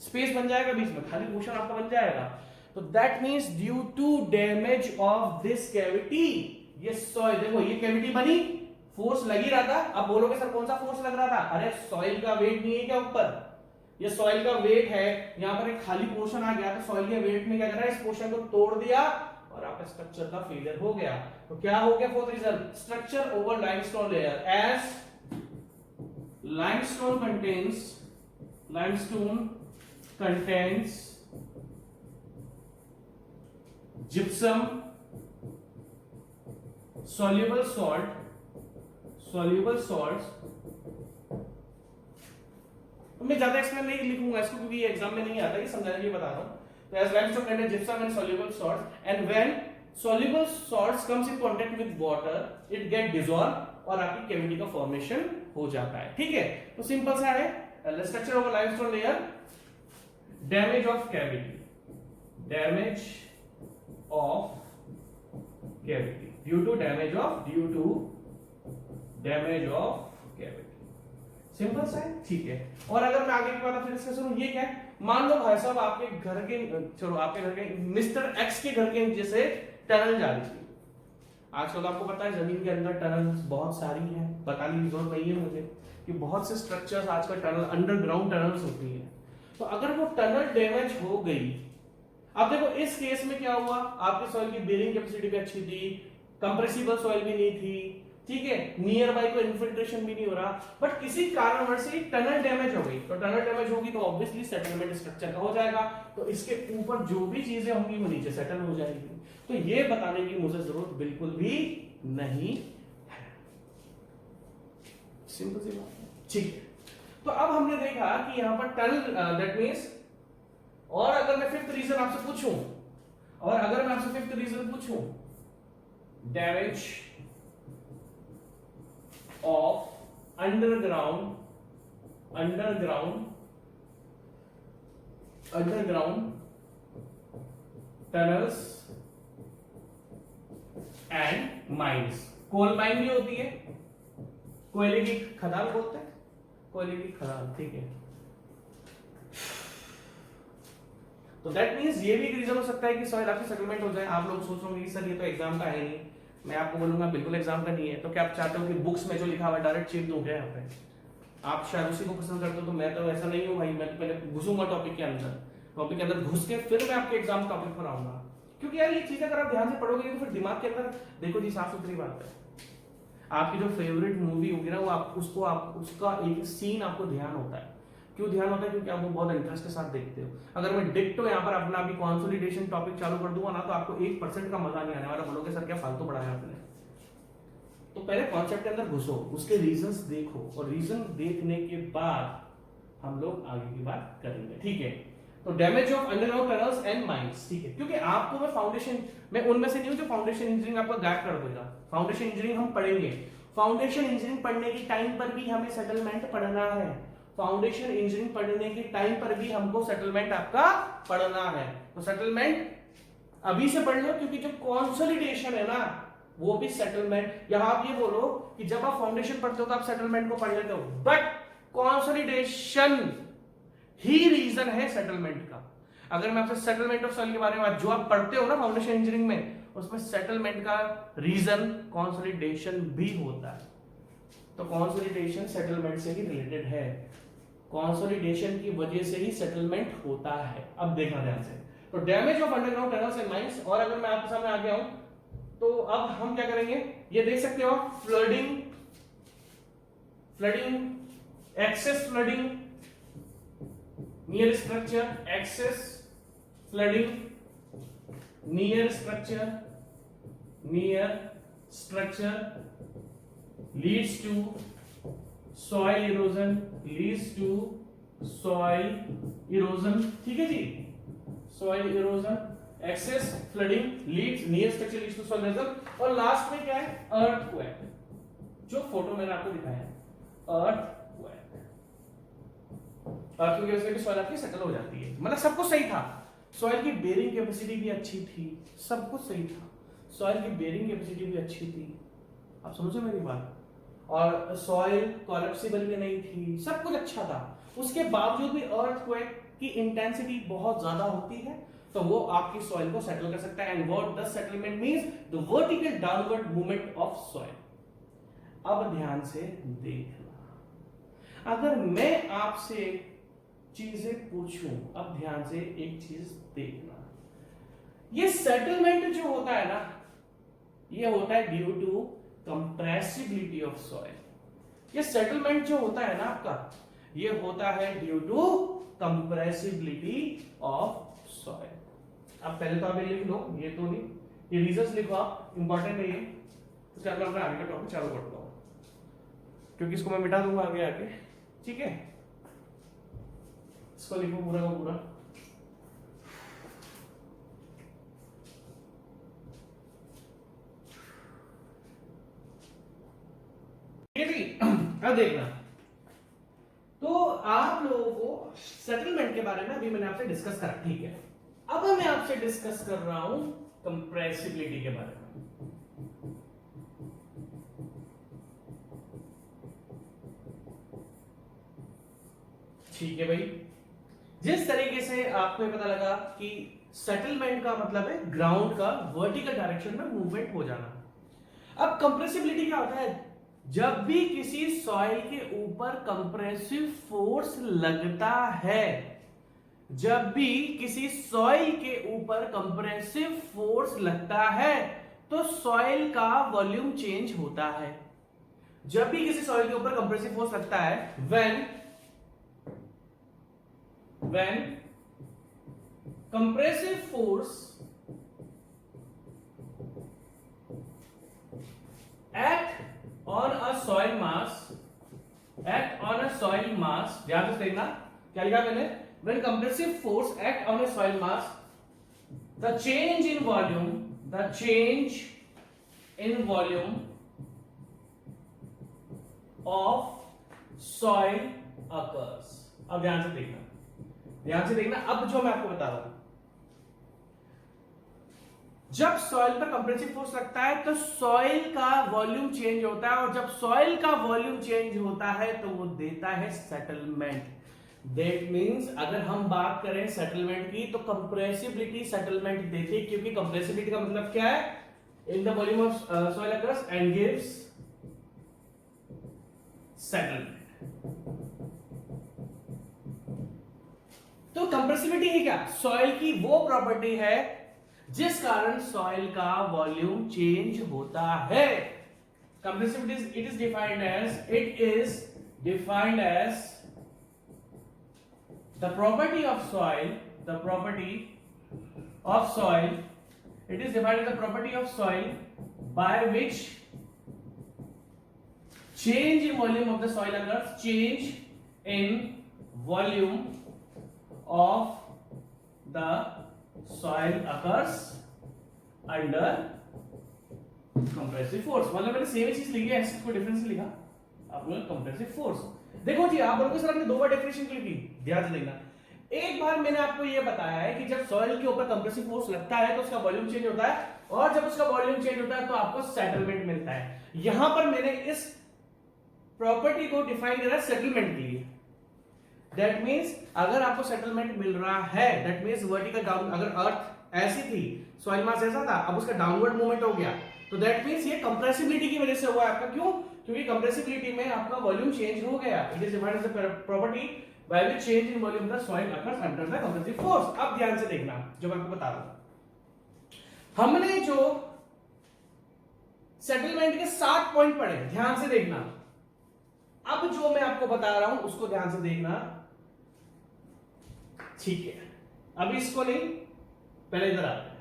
स्पेस बन जाएगा बीच में, खाली पोर्शन आपका बन जाएगा। तो that means due to damage of this cavity, ये सॉइल, देखो ये कैविटी बनी, फोर्स लग ही रहा था। अब बोलोगे सर कौन सा फोर्स लग रहा था, अरे सॉइल का वेट नहीं है क्या ऊपर, ये सॉइल का वेट है, यहां पर एक खाली पोर्शन आ गया, तो सॉइल के वेट में क्या कर रहा है, इस पोर्शन को तोड़ दिया और आपका स्ट्रक्चर का फेलियर हो गया। तो क्या हो गया fourth result, structure over limestone layer, as limestone contains gypsum, soluble salts। मैं ज्यादा एक्सप्लेन नहीं लिखूंगा इसको क्योंकि ये एग्जाम में नहीं आता, ये समझाने के लिए बता रहा हूं। तो as limestone contains gypsum and soluble salts, and when soluble salts comes in contact with water it get dissolved और आपकी कैविटी का फॉर्मेशन हो जाता है, ठीक है। तो सिंपल सा है, structure of limestone layer, damage of cavity, damage of cavity due to damage of cavity, simple सा है, ठीक है। और अगर मैं आगे की बात फिर डिस्कस करूं, ये क्या है, मान लो भाई साहब आपके घर के, चलो आपके घर के मिस्टर एक्स के घर के जैसे टनल जा रही थी। आजकल आपको पता है जमीन के अंदर टनल्स बहुत सारी हैं, बताने की जरूरत नहीं है मुझे कि बहुत से स्ट्रक्चर्स आजकल टनल, अंडरग्राउंड टनल्स होती हैं। तो अगर वो टनल डैमेज हो गई, अब देखो इस केस में क्या हुआ, आपके सॉइल की बेरिंग कैपेसिटी भी अच्छी थी, कंप्रेसिबल सॉइल भी नहीं थी, ठीक है, नियर बाय कोई इन्फिल्ट्रेशन भी नहीं हो रहा, बट किसी कारणवश से टनल डैमेज हो गई। तो टनल डैमेज होगी तो ऑब्वियसली सेटलमेंट स्ट्रक्चर का हो जाएगा, तो इसके ऊपर जो भी चीजें होंगी वो नीचे सेटल हो जाएगी। तो ये बताने की मुझे जरूरत बिल्कुल भी नहीं है, सिंपल सी बात है, ठीक है। तो अब हमने देखा कि यहां पर टनल, दैट मींस, और अगर मैं फिफ्थ रीजन आपसे पूछूं, damage of underground tunnels and mines, coal mine भी होती है, कोयले की खदान बोलते हैं, कोयले की खदान, ठीक है। तो दैट मींस ये भी एक रीजन हो सकता है कि सॉइल आपकी सेटलमेंट हो जाए। आप लोग सोच रहे कि सर ये तो एग्जाम का है नहीं, मैं आपको बोलूंगा बिल्कुल एग्जाम का नहीं है। तो क्या आप चाहते हो कि बुक्स में जो लिखा हुआ डायरेक्ट चेक दूं क्या यहाँ पे? आप शायद उसी को पसंद करते हो, तो मैं तो ऐसा नहीं हूँ भाई, मैं तो पहले घुसूंगा टॉपिक के अंदर घुस के फिर मैं आपके एग्जाम टॉपिक पर आऊंगा। क्योंकि यार ये चीज अगर आप ध्यान से पढ़ोगे तो फिर दिमाग के अंदर, देखो जी साफ सुथरी बात है, आपकी जो फेवरेट मूवी होगी ना वो आप उसका एक सीन आपको ध्यान होता है। क्यों ध्यान होता है? क्योंकि आप वो बहुत इंटरेस्ट के साथ देखते हो। अगर मैं डिक्टो यहाँ पर अपना भी कंसोलिडेशन टॉपिक चालू कर दूंगा ना, तो आपको 1% का मजा नहीं आने वाला, बोलोगे सर क्या फालतू पढ़ाया आपने। तो पहले कॉन्सेप्ट के अंदर घुसो, उसके रीजंस देखो, और रीजन देखने के बाद हम लोग आगे की बात करेंगे, ठीक है। तो damage of underground tunnels and mines, ठीक है, क्योंकि आपको मैं फाउंडेशन, मैं उनमें से नहीं हूं जो फाउंडेशन इंजीनियरिंग आपको गाइड कर देगा। फाउंडेशन इंजीनियरिंग हम पढ़ेंगे, फाउंडेशन इंजीनियरिंग पढ़ने के टाइम पर भी हमें सेटलमेंट पढ़ना है, फाउंडेशन इंजीनियरिंग पढ़ने के टाइम पर भी हमको सेटलमेंट आपका पढ़ना है। तो सेटलमेंट अभी से पढ़ लो, क्योंकि जो कंसोलिडेशन है ना वो भी सेटलमेंट, यहां आप ये बोलो कि जब आप फाउंडेशन पढ़ते हो तो आप सेटलमेंट को पढ़ लेते हो, बट कंसोलिडेशन ही रीजन है सेटलमेंट का। अगर मैं आपसे सेटलमेंट ऑफ सॉइल के बारे में जो आप पढ़ते हो ना फाउंडेशन इंजीनियरिंग में, उसमें सेटलमेंट का रीजन कंसोलिडेशन भी होता है। तो कंसोलिडेशन सेटलमेंट से ही रिलेटेड है, कंसोलिडेशन की वजह से ही सेटलमेंट होता है। अब देखना ध्यान से, तो damage of underground tunnels and mines. और अगर मैं आपके सामने आ गया हूं तो अब हम क्या करेंगे, ये देख सकते हो flooding, excess flooding near structure, excess flooding near structure leads to soil erosion, ठीक है जी, soil erosion, excess flooding leads near structure leads to soil erosion, और लास्ट में क्या है, earthquake, जो फोटो मैंने आपको दिखाया है, earthquake की वजह से भी सॉइल आपकी सेटल हो जाती है। मतलब सब कुछ सही था, सॉइल की बेरिंग कैपेसिटी भी अच्छी थी, सब कुछ सही था, सॉइल की बेरिंग कैपेसिटी भी अच्छी थी, आप समझो मेरी बात, और सॉइल कोलैप्सिबल भी नहीं थी, सब कुछ अच्छा था, उसके बावजूद भी अर्थक्वेक की इंटेंसिटी बहुत ज्यादा होती है, तो वो आपकी सॉइल को सेटल कर सकता है। And what does settlement means? The vertical downward movement of soil. अब ध्यान से देखना, अगर मैं आपसे चीजें पूछूं, अब ध्यान से एक चीज देखना, ये सेटलमेंट जो होता है ना, ये होता है due to compressibility of soil. ये सेटलमेंट जो होता है ना आपका, ये होता है due to compressibility of soil. अब पहले तो आप ये लिख लो, ये तो नहीं, ये रीजंस लिखो आप, इंपॉर्टेंट है ये। तो चलो अपना आगे का टॉपिक चालू करता हूं, क्योंकि इसको मैं मिटा दूंगा आगे आके, ठीक है। इसको लिखो पूरा का पूरा। अब देखना, तो आप लोगों को सेटलमेंट के बारे में अभी मैंने आपसे डिस्कस करा, ठीक है। अब मैं आपसे डिस्कस कर रहा हूं कंप्रेसिबिलिटी के बारे में। ठीक है भाई, जिस तरीके से आपको ये पता लगा कि सेटलमेंट का मतलब है ग्राउंड का वर्टिकल डायरेक्शन में मूवमेंट हो जाना। अब कंप्रेसिबिलिटी क्या होता है? जब भी किसी सॉइल के ऊपर कंप्रेसिव फोर्स लगता है, जब भी किसी सॉइल के ऊपर कंप्रेसिव फोर्स लगता है, तो सॉइल का वॉल्यूम चेंज होता है। जब भी किसी सॉइल के ऊपर कंप्रेसिव फोर्स लगता है, when compressive force act on a soil mass, ध्यान से देखना क्या लिखा मैंने, when compressive force act on a soil mass, the change in volume of soil occurs। अब ध्यान से देखना, अब जो मैं आपको बता रहा हूं, जब सॉइल पर कंप्रेसिव फोर्स लगता है तो सॉइल का वॉल्यूम चेंज होता है, और जब सॉइल का वॉल्यूम चेंज होता है तो वो देता है सेटलमेंट। दैट मींस अगर हम बात करें सेटलमेंट की, तो कंप्रेसिबिलिटी सेटलमेंट देती है, क्योंकि कंप्रेसिबिलिटी का मतलब क्या है? In the volume of soil occurs and gives settlement. तो कंप्रेसिबिलिटी है क्या? सॉइल की वो प्रॉपर्टी है जिस कारण सॉइल का वॉल्यूम चेंज होता है। Compressibility it is defined as the property of soil, it is defined as the property of soil by which change in volume of the soil occurs, change in volume of the soil occurs under compressive force। मतलब मैंने सेम चीज लिखी है, ऐसे कोई डिफरेंस लिखा, आप लोग कंप्रेसिव फोर्स। देखो जी, आप लोगों के साथ दो बार डेफिनेशन लिखी, ध्यान से देखना। एक बार मैंने आपको यह बताया है कि जब सॉइल के ऊपर कंप्रेसिव फोर्स लगता है तो उसका वॉल्यूम चेंज होता है, और जब उसका वॉल्यूम चेंज होता है तो आपको सेटलमेंट मिलता है। यहां पर मैंने इस प्रॉपर्टी को डिफाइन करा सेटलमेंट के लिए। दैट मींस अगर आपको सेटलमेंट मिल रहा है, दैट मींस वर्टिकल डाउन, अगर अर्थ ऐसी थी, सॉइल मास ऐसा था, अब उसका डाउनवर्ड मूवमेंट हो गया, तो दैट मींस ये कंप्रेसिबिलिटी की वजह से हुआ है आपका। क्यों? क्योंकि कंप्रेसिबिलिटी में आपका वॉल्यूम चेंज हो गया। It is defined as the property by which change in volume the soil occurs under the compressive force. अब ध्यान से देखना जो मैं आपको बता रहा हूं, हमने जो सेटलमेंट के 7 पॉइंट पढ़े, ध्यान से देखना। अब जो मैं आपको बता रहा हूं उसको ध्यान से देखना, ठीक है? अभी इसको नहीं, पहले इधर आते हैं।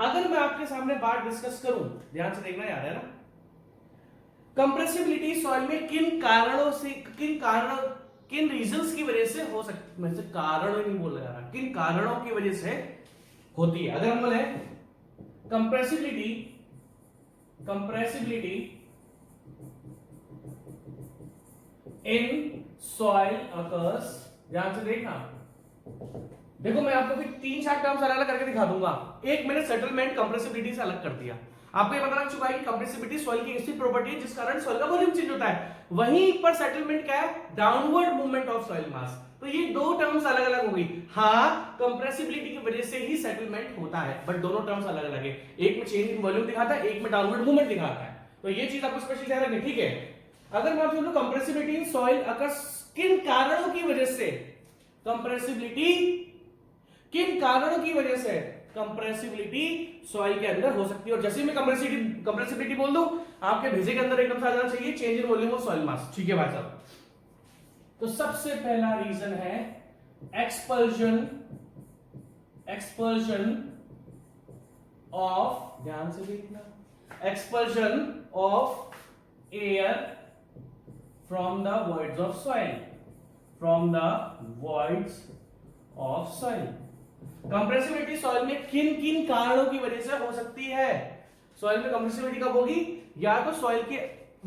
अगर मैं आपके सामने बात डिस्कस करूं, ध्यान से देखना, याद है ना, कंप्रेसिबिलिटी सॉइल में किन कारणों से, किन रीजंस की वजह से हो सकती, मैं से कारण नहीं बोल रहा, किन कारणों की वजह से होती है। अगर हम बोले कंप्रेसिबिलिटी इन सॉइल अकर्स, ध्यान से देखना, देखो मैं आपको भी 3-4 टर्म्स अलग अलग करके दिखा दूंगा। एक मैंने सेटलमेंट कंप्रेसिबिलिटी से अलग कर दिया, आपको ये पता लग चुका है कि कंप्रेसिबिलिटी सॉइल की ऐसी प्रॉपर्टी है जिस कारण सॉइल का वॉल्यूम चेंज होता है। वहीं पर सेटलमेंट क्या है? डाउनवर्ड मूवमेंट ऑफ सॉइल मास। तो ये 2 टर्म्स अलग अलग हो गई। हाँ, कंप्रेसिबिलिटी की वजह से ही सेटलमेंट होता है, बट दोनों टर्म्स अलग अलग है। एक में चेंज इन वॉल्यूम दिखाता है, एक में डाउनवर्ड मूवमेंट दिखाता है। तो ये चीज आपको स्पेशली ध्यान रखनी, ठीक है? अगर मैं आपसे बोलूं कंप्रेसिबिलिटी इन सॉइल अकर्स किन कारणों की वजह से, कंप्रेसिबिलिटी किन कारणों की वजह से कंप्रेसिबिलिटी सॉइल के अंदर हो सकती है। और जैसे मैं कंप्रेसिबिलिटी बोल दूं, आपके भेजे के अंदर एकदम से आ जाना चाहिए change in volume of soil मास, ठीक है भाई साहब? तो सबसे पहला रीजन है एक्सपल्जन ऑफ, ध्यान से देखना, expulsion of air from the voids of soil, compressibility soil में किन किन कारणों की वजह से हो सकती है? सॉइल में कंप्रेसिबिलिटी कब होगी? या तो सॉइल के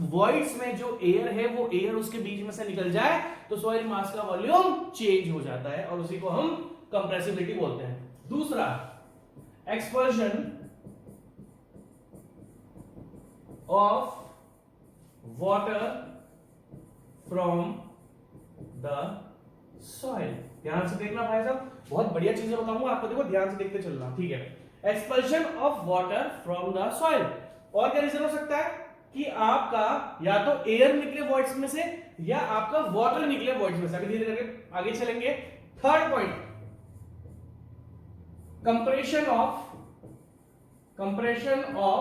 वॉइड्स में जो एयर है वो एयर उसके बीच में से निकल जाए तो सॉइल मास का वॉल्यूम चेंज हो जाता है और उसी को हम कंप्रेसिबिलिटी बोलते हैं। दूसरा, expulsion of water from the soil. ध्यान से देखना भाई साहब, बहुत बढ़िया चीजें बताऊंगा आपको, देखो ध्यान से देखते चलना, ठीक है? Expulsion of water from the soil. और क्या रीजन हो सकता है कि आपका या तो एयर निकले वॉइड्स में से या आपका वाटर निकले वॉइड्स में से। अभी धीरे धीरे आगे चलेंगे। Third point, compression of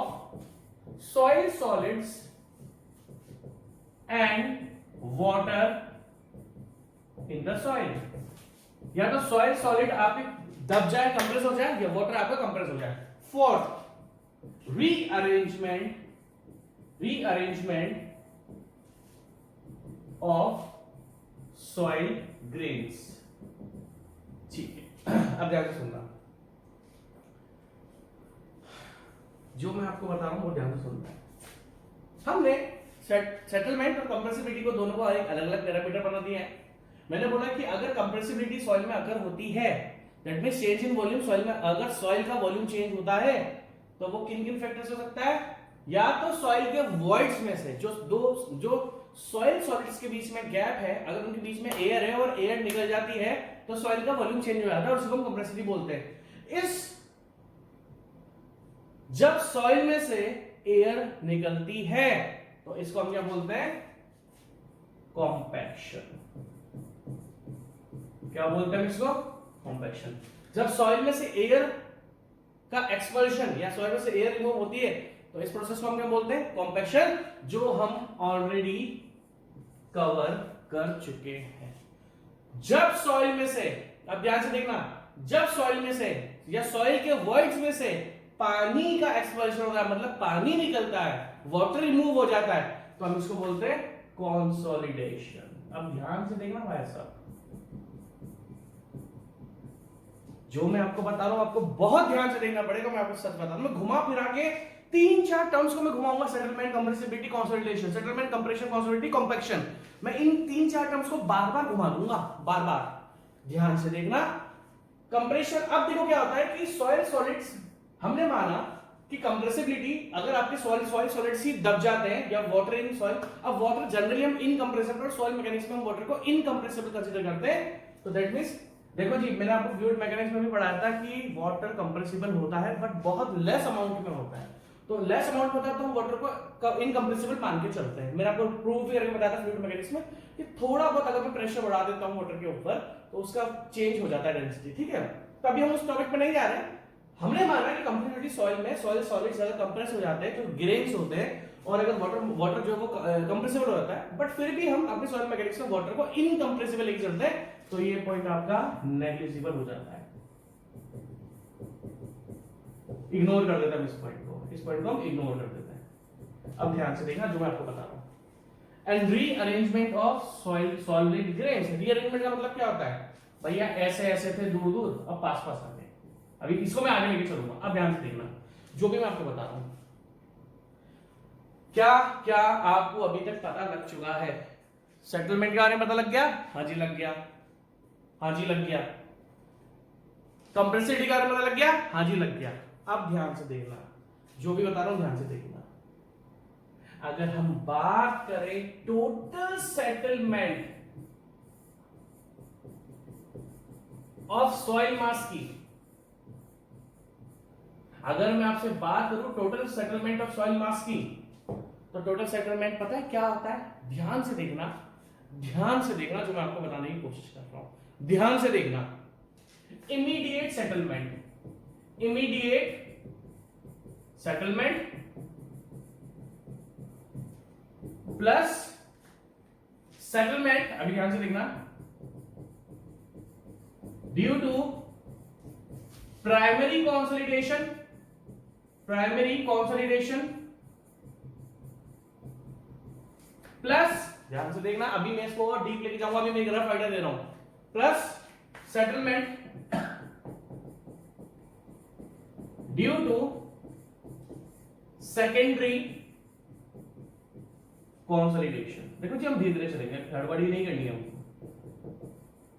soil solids and water in the soil. या तो सॉइल सॉलिड आपके दब जाए, कंप्रेस हो जाए, या वाटर आपका कंप्रेस हो जाए। Fourth, rearrangement of soil grains, ठीक है? अब ध्यान से सुनना, जो मैं आपको बता रहा हूं वो ध्यान से सुनना है। हमने सेटलमेंट और कंप्रेसिबिलिटी को दोनों को एक अलग अलग पैरामीटर बना दिया है। मैंने बोला कि अगर कंप्रेसिबिलिटी सॉइल में अगर होती है, that means change in volume soil में, अगर सॉइल का वॉल्यूम चेंज होता है तो वो किन किन फैक्टर से हो सकता है? या तो सॉइल के वॉइड्स में से, जो सॉइल सॉलिड्स के बीच में गैप है, अगर उनके बीच में एयर है और एयर निकल जाती है तो सॉइल का वॉल्यूम चेंज हो जाता है और उसको हम कंप्रेसिबिलिटी बोलते हैं। जब सॉइल में से एयर निकलती है तो इसको हम क्या बोलते हैं? कॉम्पैक्शन। क्या बोलते हैं इसको? कॉम्पैक्शन। जब सॉइल में से एयर का एक्सपल्शन या सॉइल में से एयर रिमूव होती है तो इस प्रोसेस को हम क्या बोलते हैं? कॉम्पैक्शन, जो हम ऑलरेडी कवर कर चुके हैं। जब सॉइल में से, अब ध्यान से देखना, जब सॉइल में से या सॉइल के वॉइड्स में से पानी का एक्सपल्शन होगा, मतलब पानी निकलता है, वाटर रिमूव हो जाता है, तो हम इसको बोलते हैं कंसोलिडेशन। अब ध्यान से देखना भाई साहब, जो मैं आपको बता रहा हूं आपको बहुत ध्यान से देखना पड़ेगा। मैं आपको सच बता रहा हूं, मैं घुमा फिरा के 3-4 टर्म्स को मैं घुमाऊंगा, settlement, compressibility, consolidation, settlement, compression, consolidity, compaction. मैं इन 3-4 टर्म्स को बार बार घुमा दूंगा, बार बार। ध्यान से देखना। कंप्रेशन, अब देखो क्या होता है कि सॉइल सॉलिड्स, हमने माना कि कंप्रेसिबिलिटी, अगर आपके सॉलिड्स ही दब जाते हैं या वाटर इन सॉइल, अब वाटर जनरली हम इनकंप्रेसिबल और सॉइल मैकेनिक्स में हम वाटर को इनकंप्रेसिबल कंसीडर करते हैं, तो दैट मींस देखो जी मैंने आपको फ्लूइड मैकेनिक्स में भी पढ़ाया था कि वाटर कंप्रेसिबल होता है बट बहुत लेस अमाउंट में होता है, तो लेस अमाउंट होता है तो हम वाटर को इनकंप्रेसिबल मान के चलते हैं। मैंने आपको प्रूव भी करके बताया था फ्लूइड मैकेनिक्स में कि थोड़ा बहुत अगर मैं प्रेशर बढ़ा देता हूं वाटर के ऊपर तो उसका चेंज हो जाता है डेंसिटी, ठीक है। तो अभी हम उस टॉपिक पे नहीं जा रहे हैं, हमने माना कि कंप्रेसिबिलिटी सॉइल में सॉइल सॉलिड्स अगर कंप्रेस हो जाते हैं जो ग्रेन्स होते हैं और अगर वाटर जो है वो कंप्रेसिबल हो जाता है, बट फिर भी हम अपने सॉइल मैकेनिक्स में वाटर को इनकंप्रेसिबल लेके चलते हैं, तो ये पॉइंट आपका नेग्लिजिबल हो जाता है, इग्नोर कर देते हैं इस पॉइंट को हम इग्नोर कर देते हैं। अब ध्यान से देखना जो मैं आपको बता रहा हूं। And rearrangement of soil solid grains, rearrangement का मतलब क्या होता है भैया, ऐसे ऐसे थे दूर दूर अब पास पास आ गए, अभी इसको मैं आगे लेके चलूंगा। अब ध्यान से देखना जो भी मैं आपको बता रहा हूं, क्या क्या आपको अभी तक पता लग चुका है? सेटलमेंट के बारे में पता लग गया? हाँ जी लग गया, हाँ जी लग गया। कंप्रेसिबिलिटी के बारे में पता लग गया? हाँ जी लग गया। अब ध्यान से देखना जो भी बता रहा हूं, ध्यान से देखना। अगर हम बात करें टोटल सेटलमेंट ऑफ सॉइल मास की, अगर मैं आपसे बात करूं टोटल सेटलमेंट ऑफ सॉइल मास की, तो टोटल सेटलमेंट पता है क्या होता है? ध्यान से देखना, ध्यान से देखना जो मैं आपको बताने की कोशिश कर रहा हूं, ध्यान से देखना। Immediate settlement, immediate settlement plus settlement, अभी ध्यान से देखना, due to primary consolidation, primary consolidation plus, ध्यान से देखना अभी मैं इसको और डीप लेके जाऊंगा, अभी मैं एक रफ आइडिया दे रहा हूं, plus settlement due to secondary consolidation. देखो जी हम धीरे धीरे चलेंगे, हड़बड़ी नहीं करनी है हमको।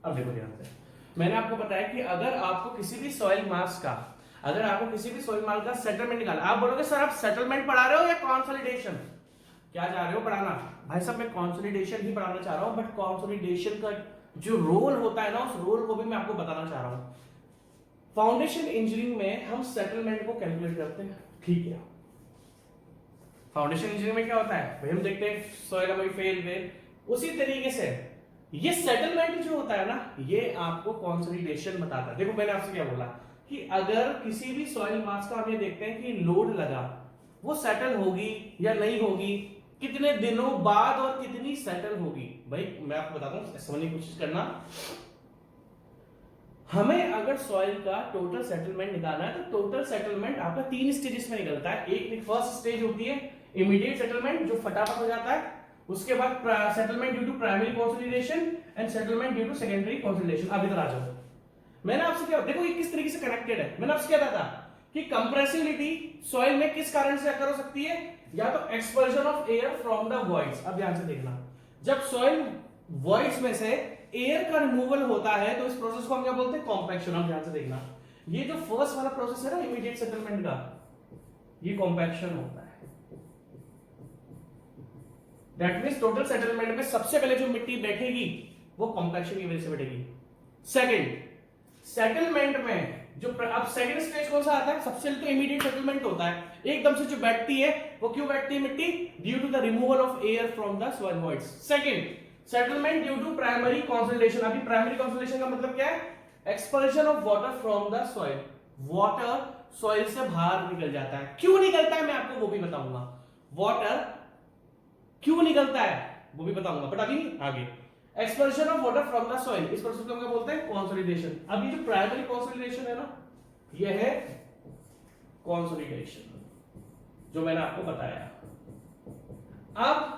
अब देखो ध्यान से, मैंने आपको बताया कि अगर आपको किसी भी सॉइल मास का, अगर आपको किसी भी सॉइल मास का सेटलमेंट निकालना, आप बोलोगे सर आप सेटलमेंट पढ़ा रहे हो या कंसोलिडेशन, क्या जा रहे हो पढ़ाना? भाई साहब मैं कंसोलिडेशन ही पढ़ाना चाह रहा हूं, बट कंसोलिडेशन का जो रोल होता है ना, उस रोल को भी मैं आपको बताना चाह रहा हूं। फाउंडेशन इंजीनियरिंग में हम सेटलमेंट को कैलकुलेट करते हैं, ठीक है। फाउंडेशन इंजीनियरिंग में क्या होता है भाई, हम देखते हैं सॉइल अगर फेल हुए, उसी तरीके से ये सेटलमेंट जो होता है ना, ये आपको कंसोलिडेशन बताता है। देखो मैंने आपसे क्या बोला कि अगर किसी भी सॉइल मास का हम ये देखते हैं कि लोड लगा, वो सेटल होगी या नहीं होगी, कितने दिनों बाद और कितनी सेटल होगी। भाई मैं आपको बताता हूं, समझने की कोशिश करना। हमें अगर सॉइल का टोटल सेटलमेंट निकालना है तो टोटल सेटलमेंट आपका 3 स्टेजेस में निकलता है। एक फर्स्ट स्टेज होती है इमीडिएट सेटलमेंट जो फटाफट हो जाता है, उसके बाद settlement due to primary consolidation and settlement due to secondary consolidation. अब इधर आ जाओ, मैंने आपसे क्या, देखो ये किस तरीके से कनेक्टेड है। मैंने आपसे क्या कहा था कि कंप्रेसिबिलिटी सॉइल में किस कारण से अकर हो सकती है, या तो expulsion of air from the voids. अब ध्यान से देखना, जब सॉइल वॉइड्स में से एयर का रिमूवल होता है तो इस प्रोसेस को हम क्या बोलते हैं? कॉम्पैक्शन। अब ध्यान से देखना, ये जो फर्स्ट वाला प्रोसेस है ना इमीडिएट सेटलमेंट का, ये कॉम्पैक्शन होता है। दैट मींस टोटल सेटलमेंट में सबसे पहले जो मिट्टी बैठेगी वो कॉम्पैक्शन की वजह से बैठेगी। सेकंड, सेटलमेंट में जो अब सेकंड स्टेज कौन सा आता है? सबसे पहले तो इमीडिएट सेटलमेंट होता है, एकदम से जो बैठती है वो क्यों बैठती है मिट्टी? Due to the removal of air from the soil voids. Second, settlement due to primary consolidation. अभी प्राइमरी कंसोलिडेशन का मतलब क्या है? Expulsion of water from the soil, water soil से बाहर निकल जाता है। क्यों निकलता है मैं आपको वो भी बताऊंगा, वाटर क्यों निकलता है वो भी बताऊंगा, बट अभी आगे। Expulsion of water from the soil, इस प्रोसेस को हम क्या बोलते हैं? कंसोलिडेशन। अब ये जो प्राइमरी कंसोलिडेशन है ना, ये है कंसोलिडेशन जो मैंने आपको बताया। अब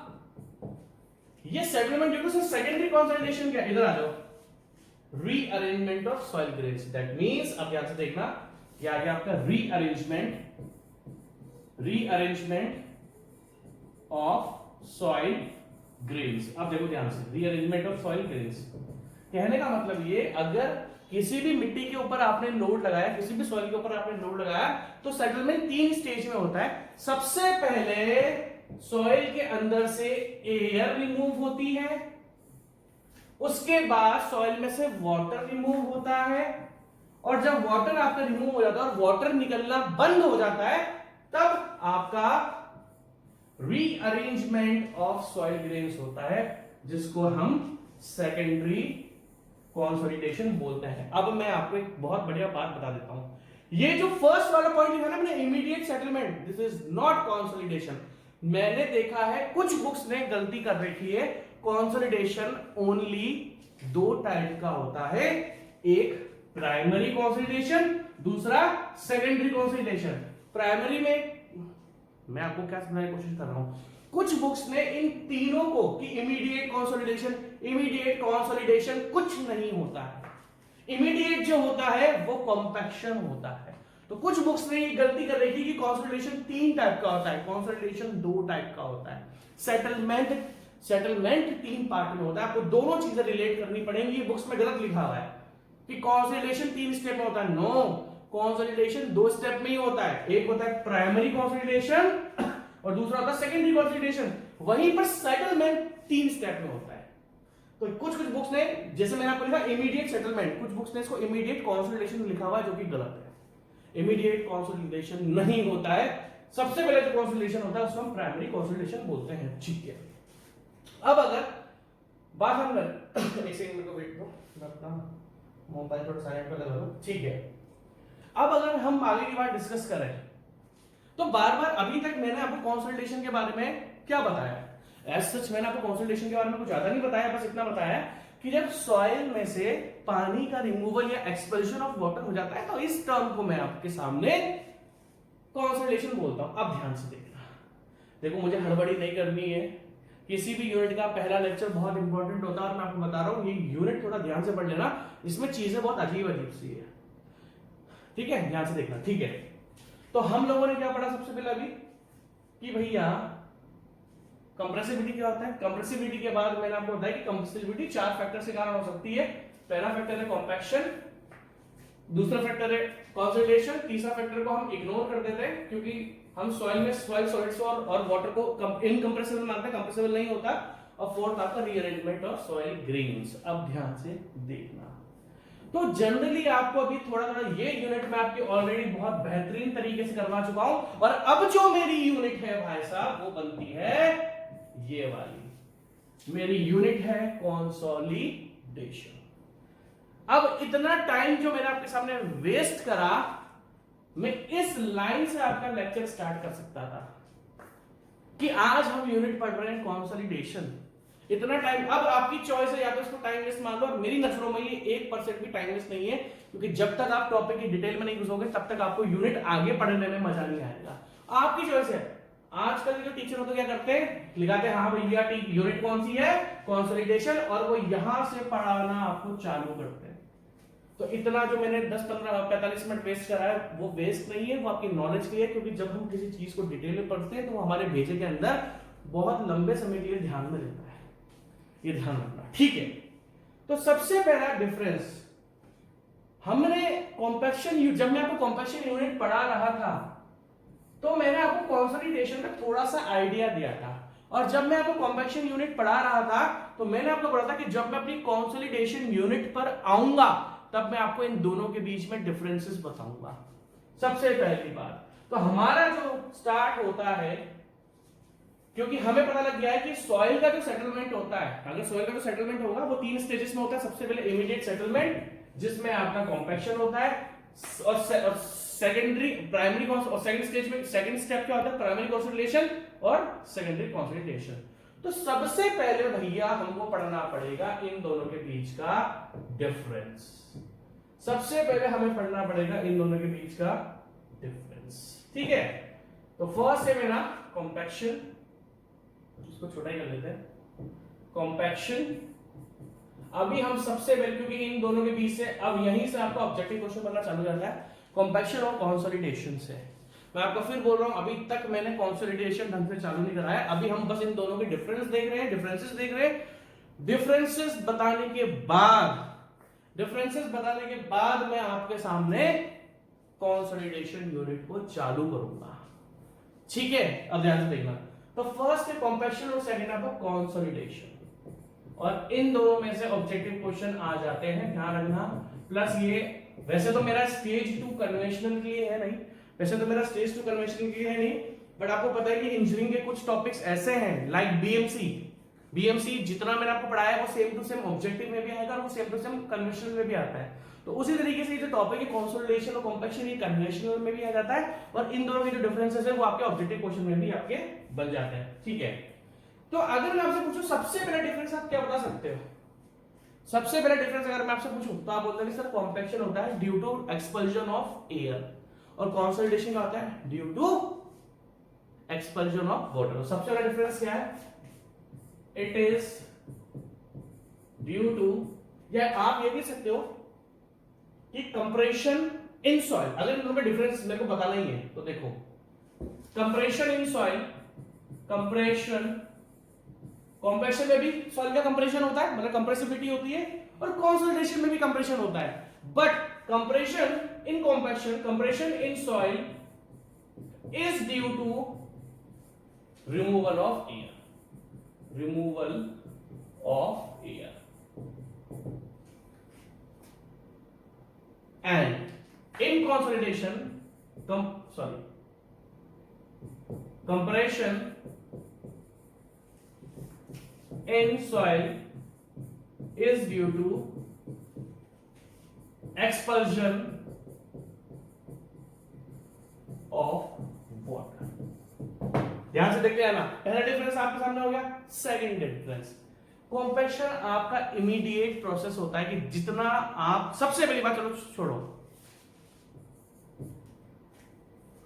ये settlement due to secondary consolidation क्या? इधर आ जाओ, rearrangement of soil grains. That means अब यहां से देखना, ये आ गया आपका rearrangement, rearrangement of soil grains. अब देखो ध्यान से, रीअरेंजमेंट ऑफ सॉइल ग्रेन्स। कहने का मतलब ये, अगर किसी भी मिट्टी के ऊपर आपने लोड लगाया, किसी भी सॉइल के ऊपर आपने लोड लगाया, तो सेटलमेंट 3 स्टेज में होता है। सबसे पहले सॉइल के अंदर से एयर रिमूव होती है, उसके बाद सॉइल में से वाटर रिमूव होता है, और जब वाटर आपका रिमूव हो जाता है और वाटर निकलना बंद हो जाता है, तब आपका रीअरेंजमेंट ऑफ सॉइल ग्रेन्स होता है, जिसको हम सेकेंडरी कंसोलिडेशन बोलते हैं। अब मैं आपको एक बहुत बढ़िया बात बता देता हूं। ये जो फर्स्ट वाला पॉइंट लिखा ना मैंने, immediate settlement, this is not consolidation. मैंने देखा है कुछ बुक्स ने गलती कर रखी है। कंसोलिडेशन ओनली 2 टाइप का होता है, एक प्राइमरी कंसोलिडेशन, दूसरा सेकेंडरी कंसोलिडेशन। प्राइमरी में मैं आपको क्या समझाने की कोशिश कर रहा हूं, कुछ बुक्स ने इन तीनों को कि इमीडिएट कंसोलिडेशन कुछ नहीं होता है। इमीडिएट जो होता है वो कॉम्पैक्शन होता है। तो कुछ बुक्स ने ये गलती कर रखी कि कंसोलिडेशन 3 टाइप का होता है, कंसोलिडेशन 2 टाइप का होता है, सेटलमेंट 3 पार्ट में होता है। आपको दोनों चीजें रिलेट करनी पड़ेंगी। ये बुक्स में गलत लिखा हुआ है कि कंसोलिडेशन 3 स्टेप में होता है। नो, कंसोलिडेशन 2 स्टेप में ही होता है। एक होता है प्राइमरी कंसोलिडेशन और दूसरा होता है सेकेंडरी कंसोलिडेशन। वहीं पर सेटलमेंट 3 स्टेप में होता है। तो कुछ बुक्स ने, जैसे मैंने आपको लिखा इमीडिएट सेटलमेंट, कुछ बुक्स ने इसको इमीडिएट कंसोलिडेशन लिखा हुआ है, जो कि गलत है। इमीडिएट कंसोलिडेशन नहीं होता है। सबसे पहले जो कंसोलिडेशन होता है उसको हम प्राइमरी कंसोलिडेशन बोलते हैं। ठीक है, अब अगर बात हम एक सेकंड में को वेट दो, मैं अपना मोबाइल थोड़ा साइलेंट पे लगा दूं। ठीक है, अब अगर हम आगे की बात डिस्कस करें, तो बार बार अभी तक मैंने आपको कंसोलिडेशन के बारे में क्या बताया? एज सच मैंने आपको कंसोलिडेशन के बारे में कुछ ज्यादा नहीं बताया, बस इतना बताया कि जब सॉइल में से पानी का रिमूवल या एक्सपल्शन ऑफ वाटर हो जाता है, तो इस टर्म को मैं आपके सामने कंसोलिडेशन बोलता हूं। अब ध्यान से देखना, देखो मुझे हड़बड़ी नहीं करनी है। किसी भी यूनिट का पहला लेक्चर बहुत इंपॉर्टेंट होता है, और मैं आपको बता रहा हूं ये यूनिट थोड़ा ध्यान से पढ़ लेना, इसमें चीजें बहुत अजीब अजीब सी है। ठीक है, ध्यान से देखना। ठीक है, तो हम लोगों ने क्या पढ़ा सबसे पहले अभी कि भैया कंप्रेसिबिलिटी क्या होता है। कंप्रेसिबिलिटी के बाद मैंने आपको बताया कि कंप्रेसिबिलिटी 4 फैक्टर से कारण हो सकती है। पहला फैक्टर है कॉम्पैक्शन, दूसरा फैक्टर है कंसोलिडेशन, तीसरा फैक्टर को हम इग्नोर कर देते हैं क्योंकि हम सॉइल में सॉइल सॉलिड्स और वाटर को इनकंप्रेसिबल मानते हैं, कंप्रेसिबल नहीं होता। और फोर्थ आपका रीअरेंजमेंट ऑफ सॉइल ग्रेन्स। अब ध्यान से देखना, तो जनरली आपको अभी थोड़ा थोड़ा ये यूनिट में आपकी ऑलरेडी बहुत बेहतरीन तरीके से करवा चुका हूं, और अब जो मेरी यूनिट है भाई साहब वो बनती है ये वाली। मेरी यूनिट है कंसोलिडेशन। अब इतना टाइम जो मैंने आपके सामने वेस्ट करा, मैं इस लाइन से आपका लेक्चर स्टार्ट कर सकता था कि आज हम यूनिट पढ़ रहे हैं कंसोलिडेशन। इतना टाइम, अब आपकी चॉइस है, या तो इसको टाइम वेस्ट मान लो, और मेरी नजरों में ये 1% भी टाइम वेस्ट नहीं है, क्योंकि जब तक आप टॉपिक की डिटेल में नहीं घुसोगे तब तक आपको यूनिट आगे पढ़ने में मजा नहीं आएगा। आपकी चॉइस है। आजकल जो टीचर होते क्या करते हैं, लिखाते हैं हाँ भैया यूनिट कौन सी है, कंसोलिडेशन, और वो यहां से पढ़ाना आपको चालू करते हैं। तो इतना जो मैंने 10, 15, 45 मिनट वेस्ट करा है वो वेस्ट नहीं है, वो आपकी नॉलेज के लिए, क्योंकि जब हम किसी चीज को डिटेल में पढ़ते हैं तो वो हमारे भेजे के अंदर बहुत लंबे समय के लिए ध्यान में रहता है। ये ध्यान रखना, ठीक है। तो सबसे पहला डिफरेंस, हमने कॉम्पैक्शन, जब मैं आपको कॉम्पैक्शन यूनिट पढ़ा रहा था तो मैंने आपको कंसोलिडेशन का थोड़ा सा आइडिया दिया था, और जब मैं आपको कॉम्पैक्शन यूनिट पढ़ा रहा था तो मैंने आपको पढ़ा था कि जब मैं अपनी कंसोलिडेशन यूनिट पर आऊंगा तब मैं आपको इन दोनों के बीच में डिफरेंसेस बताऊंगा। सबसे पहली बात तो हमारा जो स्टार्ट होता है, क्योंकि हमें पता लग गया है कि सॉइल का जो सेटलमेंट होता है, अगर सॉइल का जो सेटलमेंट होगा वो 3 स्टेजेस में होता है। सबसे पहले इमीडिएट सेटलमेंट, जिसमें आपका कॉम्पैक्शन होता है, और सेकेंडरी प्राइमरी और सेकंड स्टेज में सेकंड स्टेप क्या होता है, प्राइमरी कंसोलिडेशन और सेकेंडरी कंसोलिडेशन। तो सबसे पहले भैया हमको पढ़ना पड़ेगा इन दोनों के बीच का डिफरेंस। सबसे पहले हमें पढ़ना पड़ेगा इन दोनों के बीच का डिफरेंस, ठीक है। तो फर्स्ट है मेरा कॉम्पैक्शन, इसको छोटा ही कर लेते हैं, कॉम्पैक्शन। अभी हम सबसे पहले, क्योंकि इन दोनों के बीच से अब यहीं से आपका ऑब्जेक्टिव क्वेश्चन बनना चालू जाता है, कॉम्पैक्शन और कंसोलिडेशन से। मैं आपको फिर बोल रहा हूं, अभी तक मैंने कंसोलिडेशन ढंग से चालू नहीं कराया, अभी हम बस इन दोनों के डिफरेंस देख रहे हैं, डिफरेंसेस देख रहे हैं। डिफरेंसेस बताने के बाद मैं आपके सामने कंसोलिडेशन यूनिट को चालू करूंगा। ठीक है, अब ध्यान से देखना। तो फर्स्ट है कॉम्पैक्शन और सेकंड आपका कंसोलिडेशन, और इन दोनों में से ऑब्जेक्टिव क्वेश्चन आ जाते हैं, ध्यान रखना। प्लस ये वैसे तो मेरा स्टेज 2 कन्वेंशनल के लिए है नहीं, बट आपको पता है कि इंजीनियरिंग के कुछ टॉपिक्स ऐसे हैं लाइक बीएमसी जितना मैंने आपको पढ़ाया वो सेम टू सेम ऑब्जेक्टिव में भी आएगा और वो सेम टू सेम कन्वेंशनल में भी आता है। तो उसी तरीके से जो टॉपिक है कंसोलिडेशन और कॉम्पैक्शन, ये कन्वेंशनल में भी आ जाता है, और इन दोनों के जो डिफरेंसेस है वो आपके ऑब्जेक्टिव क्वेश्चन में भी आपके बन जाते हैं। ठीक है, तो अगर मैं आपसे पूछूं सबसे पहला डिफरेंस आप क्या बता सकते हो? सबसे पहला डिफरेंस अगर मैं आपसे पूछूं तो आप बोलते हैं सर कॉम्पैक्शन होता है due to expulsion of air, और कंसोलिडेशन क्या होता है? Due to expulsion of water. सबसे बड़ा डिफरेंस क्या है? इट इज ड्यू टू, या आप ये कह सकते हो कि कंप्रेशन इन सॉइल। अगर इन दोनों का डिफरेंस मेरे को बताना ही है तो देखो, कंप्रेशन इन सॉइल, कंप्रेशन में भी सॉइल का कंप्रेशन होता है, मतलब कंप्रेसिबिलिटी होती है, और कंसोलिडेशन में भी कंप्रेशन होता है। But compression in compaction, compression in soil is due to removal of air, and in consolidation compression in soil is due to expulsion of water। ध्यान से देखते हैं ना, पहला डिफरेंस आपके सामने हो गया। सेकंड डिफरेंस, कॉम्पैक्शन आपका इमीडिएट प्रोसेस होता है कि जितना आप, सबसे पहली बात चलो छोड़ो,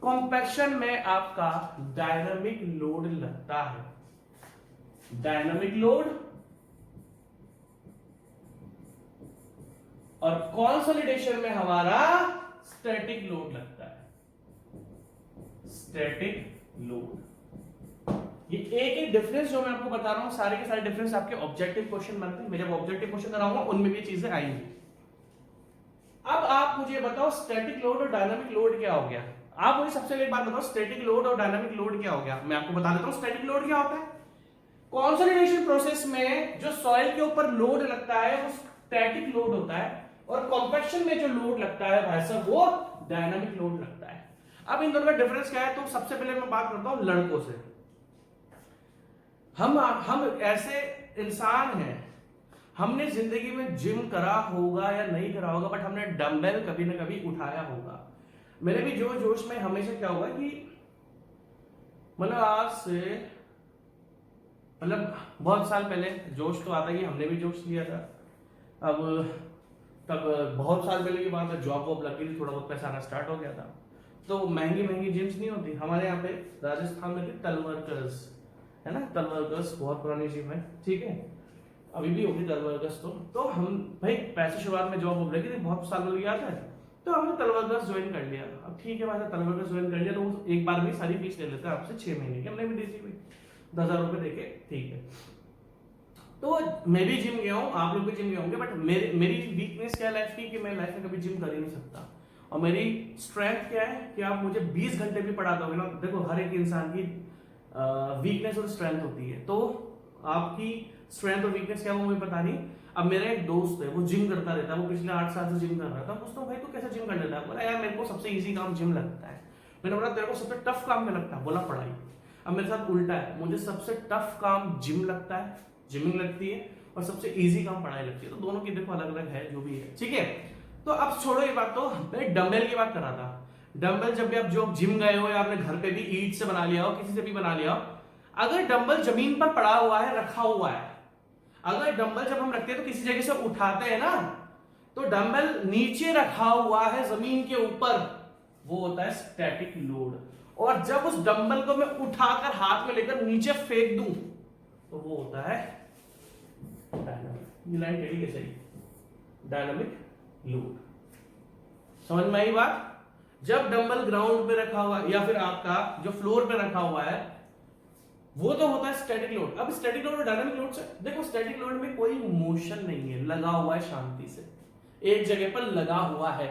कॉम्पैक्शन में आपका डायनामिक लोड लगता है, डायनामिक लोड, और कंसोलिडेशन में हमारा स्टैटिक लोड लगता है, स्टैटिक लोड। ये एक डिफरेंस जो मैं आपको बता रहा हूं, सारे के सारे डिफरेंस आपके ऑब्जेक्टिव क्वेश्चन बनते हैं। मैं जब ऑब्जेक्टिव क्वेश्चन कराऊंगा उनमें भी चीजें आएंगी। अब आप मुझे बताओ स्टैटिक लोड और डायनामिक लोड क्या हो गया? आप मुझे सबसे पहले बात बताओ, स्टैटिक लोड और डायनामिक लोड क्या हो गया? मैं आपको बता देता हूं स्टैटिक लोड क्या होता है। कंसोलिडेशन प्रोसेस में जो सॉइल के ऊपर लोड लगता है वो स्टैटिक लोड होता है, और कॉम्पैक्शन में जो लोड लगता है भाई साहब वो डायनामिक लोड लगता है। अब इन दोनों का डिफरेंस क्या है? तो सबसे पहले मैं बात करता हूं लड़कों से। हम ऐसे इंसान हैं, हमने जिंदगी में जिम करा होगा या नहीं करा होगा, बट हमने डंबल कभी ना कभी उठाया होगा। मेरे भी जोश में हमेशा क्या होगा कि मतलब आज से, मतलब बहुत साल पहले जोश तो आता ही, हमने भी जोश लिया था। अब तब बहुत साल पहले की बात है, जॉब वॉब लगी थी, थोड़ा बहुत पैसा आना स्टार्ट हो गया था, तो महंगी जिम्स नहीं होती हमारे यहाँ पे राजस्थान में थी तलवर्कर्स, है ना, तलवर्कर्स बहुत पुरानी जिम है, ठीक है, अभी भी होगी तलवर्कर्स। तो हम भाई पैसे शुरुआत में जॉब लगी थी, बहुत साल लग गया था, तो हमने तलवर्कर्स ज्वाइन कर लिया। अब ठीक है भाई, तलवर्कर्स ज्वाइन कर लिया तो वो एक बार में सारी फीस ले लेते हैं आपसे 6 महीने की, हमने भी दी थी 10,000 रुपए देके, ठीक है। तो मैं भी जिम गया हूँ, आप लोग भी जिम गए होंगे, बट मेरी वीकनेस क्या लाइफ की कि मैं लाइफ में कभी जिम कर ही नहीं सकता, और मेरी स्ट्रेंथ क्या है कि आप मुझे 20 घंटे भी पढ़ा दोगे ना, देखो हर एक इंसान की वीकनेस और स्ट्रेंथ होती है, तो आपकी स्ट्रेंथ और वीकनेस क्या वो मुझे पता नहीं। अब मेरा एक दोस्त है, वो जिम करता रहता है, वो पिछले 8 साल से जिम कर रहा था। पूछता हूँ भाई तू कैसे जिम कर लेता है? बोला यार मेरे को सबसे इजी काम जिम लगता है। मैंने बोला तेरे को सबसे टफ काम क्या लगता है? बोला पढ़ाई। अब मेरे साथ उल्टा है, मुझे सबसे टफ काम जिम लगता है, जिमिंग लगती है, और सबसे इजी काम पढ़ाई लगती है। तो दोनों की देखो अलग अलग है, जो भी है, ठीक है। तो अब छोड़ो ये बात, तो मैं डंबल की बात कर रहा था। डंबल जब भी आप जो जिम गए हो या आपने घर पे भी ईंट से बना लिया हो, किसी से भी बना लिया हो, अगर डंबल जमीन पर पड़ा हुआ है, रखा हुआ है, अगर डंबल जब हम रखते हैं तो किसी जगह से उठाते हैं ना, तो डंबल नीचे रखा हुआ है जमीन के ऊपर, वो होता है स्टैटिक लोड। और जब उस डंबल को मैं उठाकर हाथ में लेकर नीचे फेंक दूं तो वो होता है डायनामिक। ये लाइन टेढ़ी कैसे आई? Dynamic load. समझ में आई बात? जब डंबल ग्राउंड पे रखा हुआ है या फिर आपका जो फ्लोर पे रखा हुआ है, वो तो होता है स्टैटिक लोड। अब स्टैटिक लोड और डायनामिक लोड से देखो, स्टैटिक लोड में कोई मोशन नहीं है, लगा हुआ है शांति से, एक जगह पर लगा हुआ है।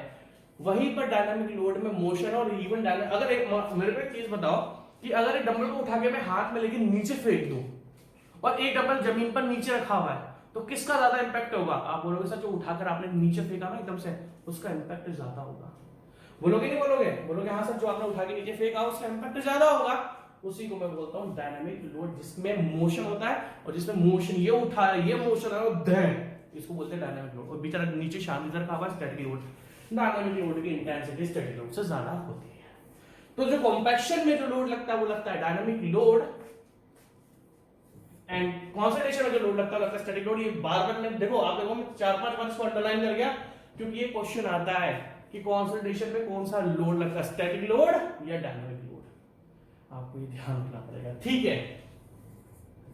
वहीं पर डायनामिक लोड में मोशन और इवन डायनामिक, अगर एक मेरे को एक चीज बताओ कि अगर एक डंबल को उठा के मैं हाथ में लेके नीचे फेंक दूं और एक डंबल जमीन पर नीचे रखा हुआ है, तो किसका ज्यादा इंपैक्ट होगा? आप बोलोगे सर जो उठाकर आपने नीचे फेंका ना एकदम से, उसका इंपैक्ट ज्यादा होगा। बोलोगे नहीं बोलोगे? बोलोगे हाँ सर, जो आपने उठा के नीचे फेंका उसका इंपैक्ट ज्यादा होगा। उसी को मैं बोलता हूँ डायनामिक लोड, जिसमें मोशन होता है और जिसमें मोशन ये उठा है, ये मोशन है, इसको बोलते हैं डायनामिक लोड। और बेचारा नीचे शांति से रखा हुआ स्टैटिक लोड। डायनामिक लोड की इंटेंसिटी स्टैटिक लोड से ज्यादा होती है। तो जो कॉम्पैक्शन में जो लोड लगता है वो लगता है डायनामिक लोड, एंड कॉन्संट्रेशन में जो लोड लगता है स्टैटिक लोड। ये बार-बार मैं देखो, आप देखो मैं 4-5 बार इसको अंडरलाइन कर गया, क्योंकि ये क्वेश्चन आता है कि कॉन्संट्रेशन में कौन सा लोड लगता है, स्टैटिक लोड या डायनामिक लोड। आपको ये ध्यान रखना पड़ेगा, ठीक है।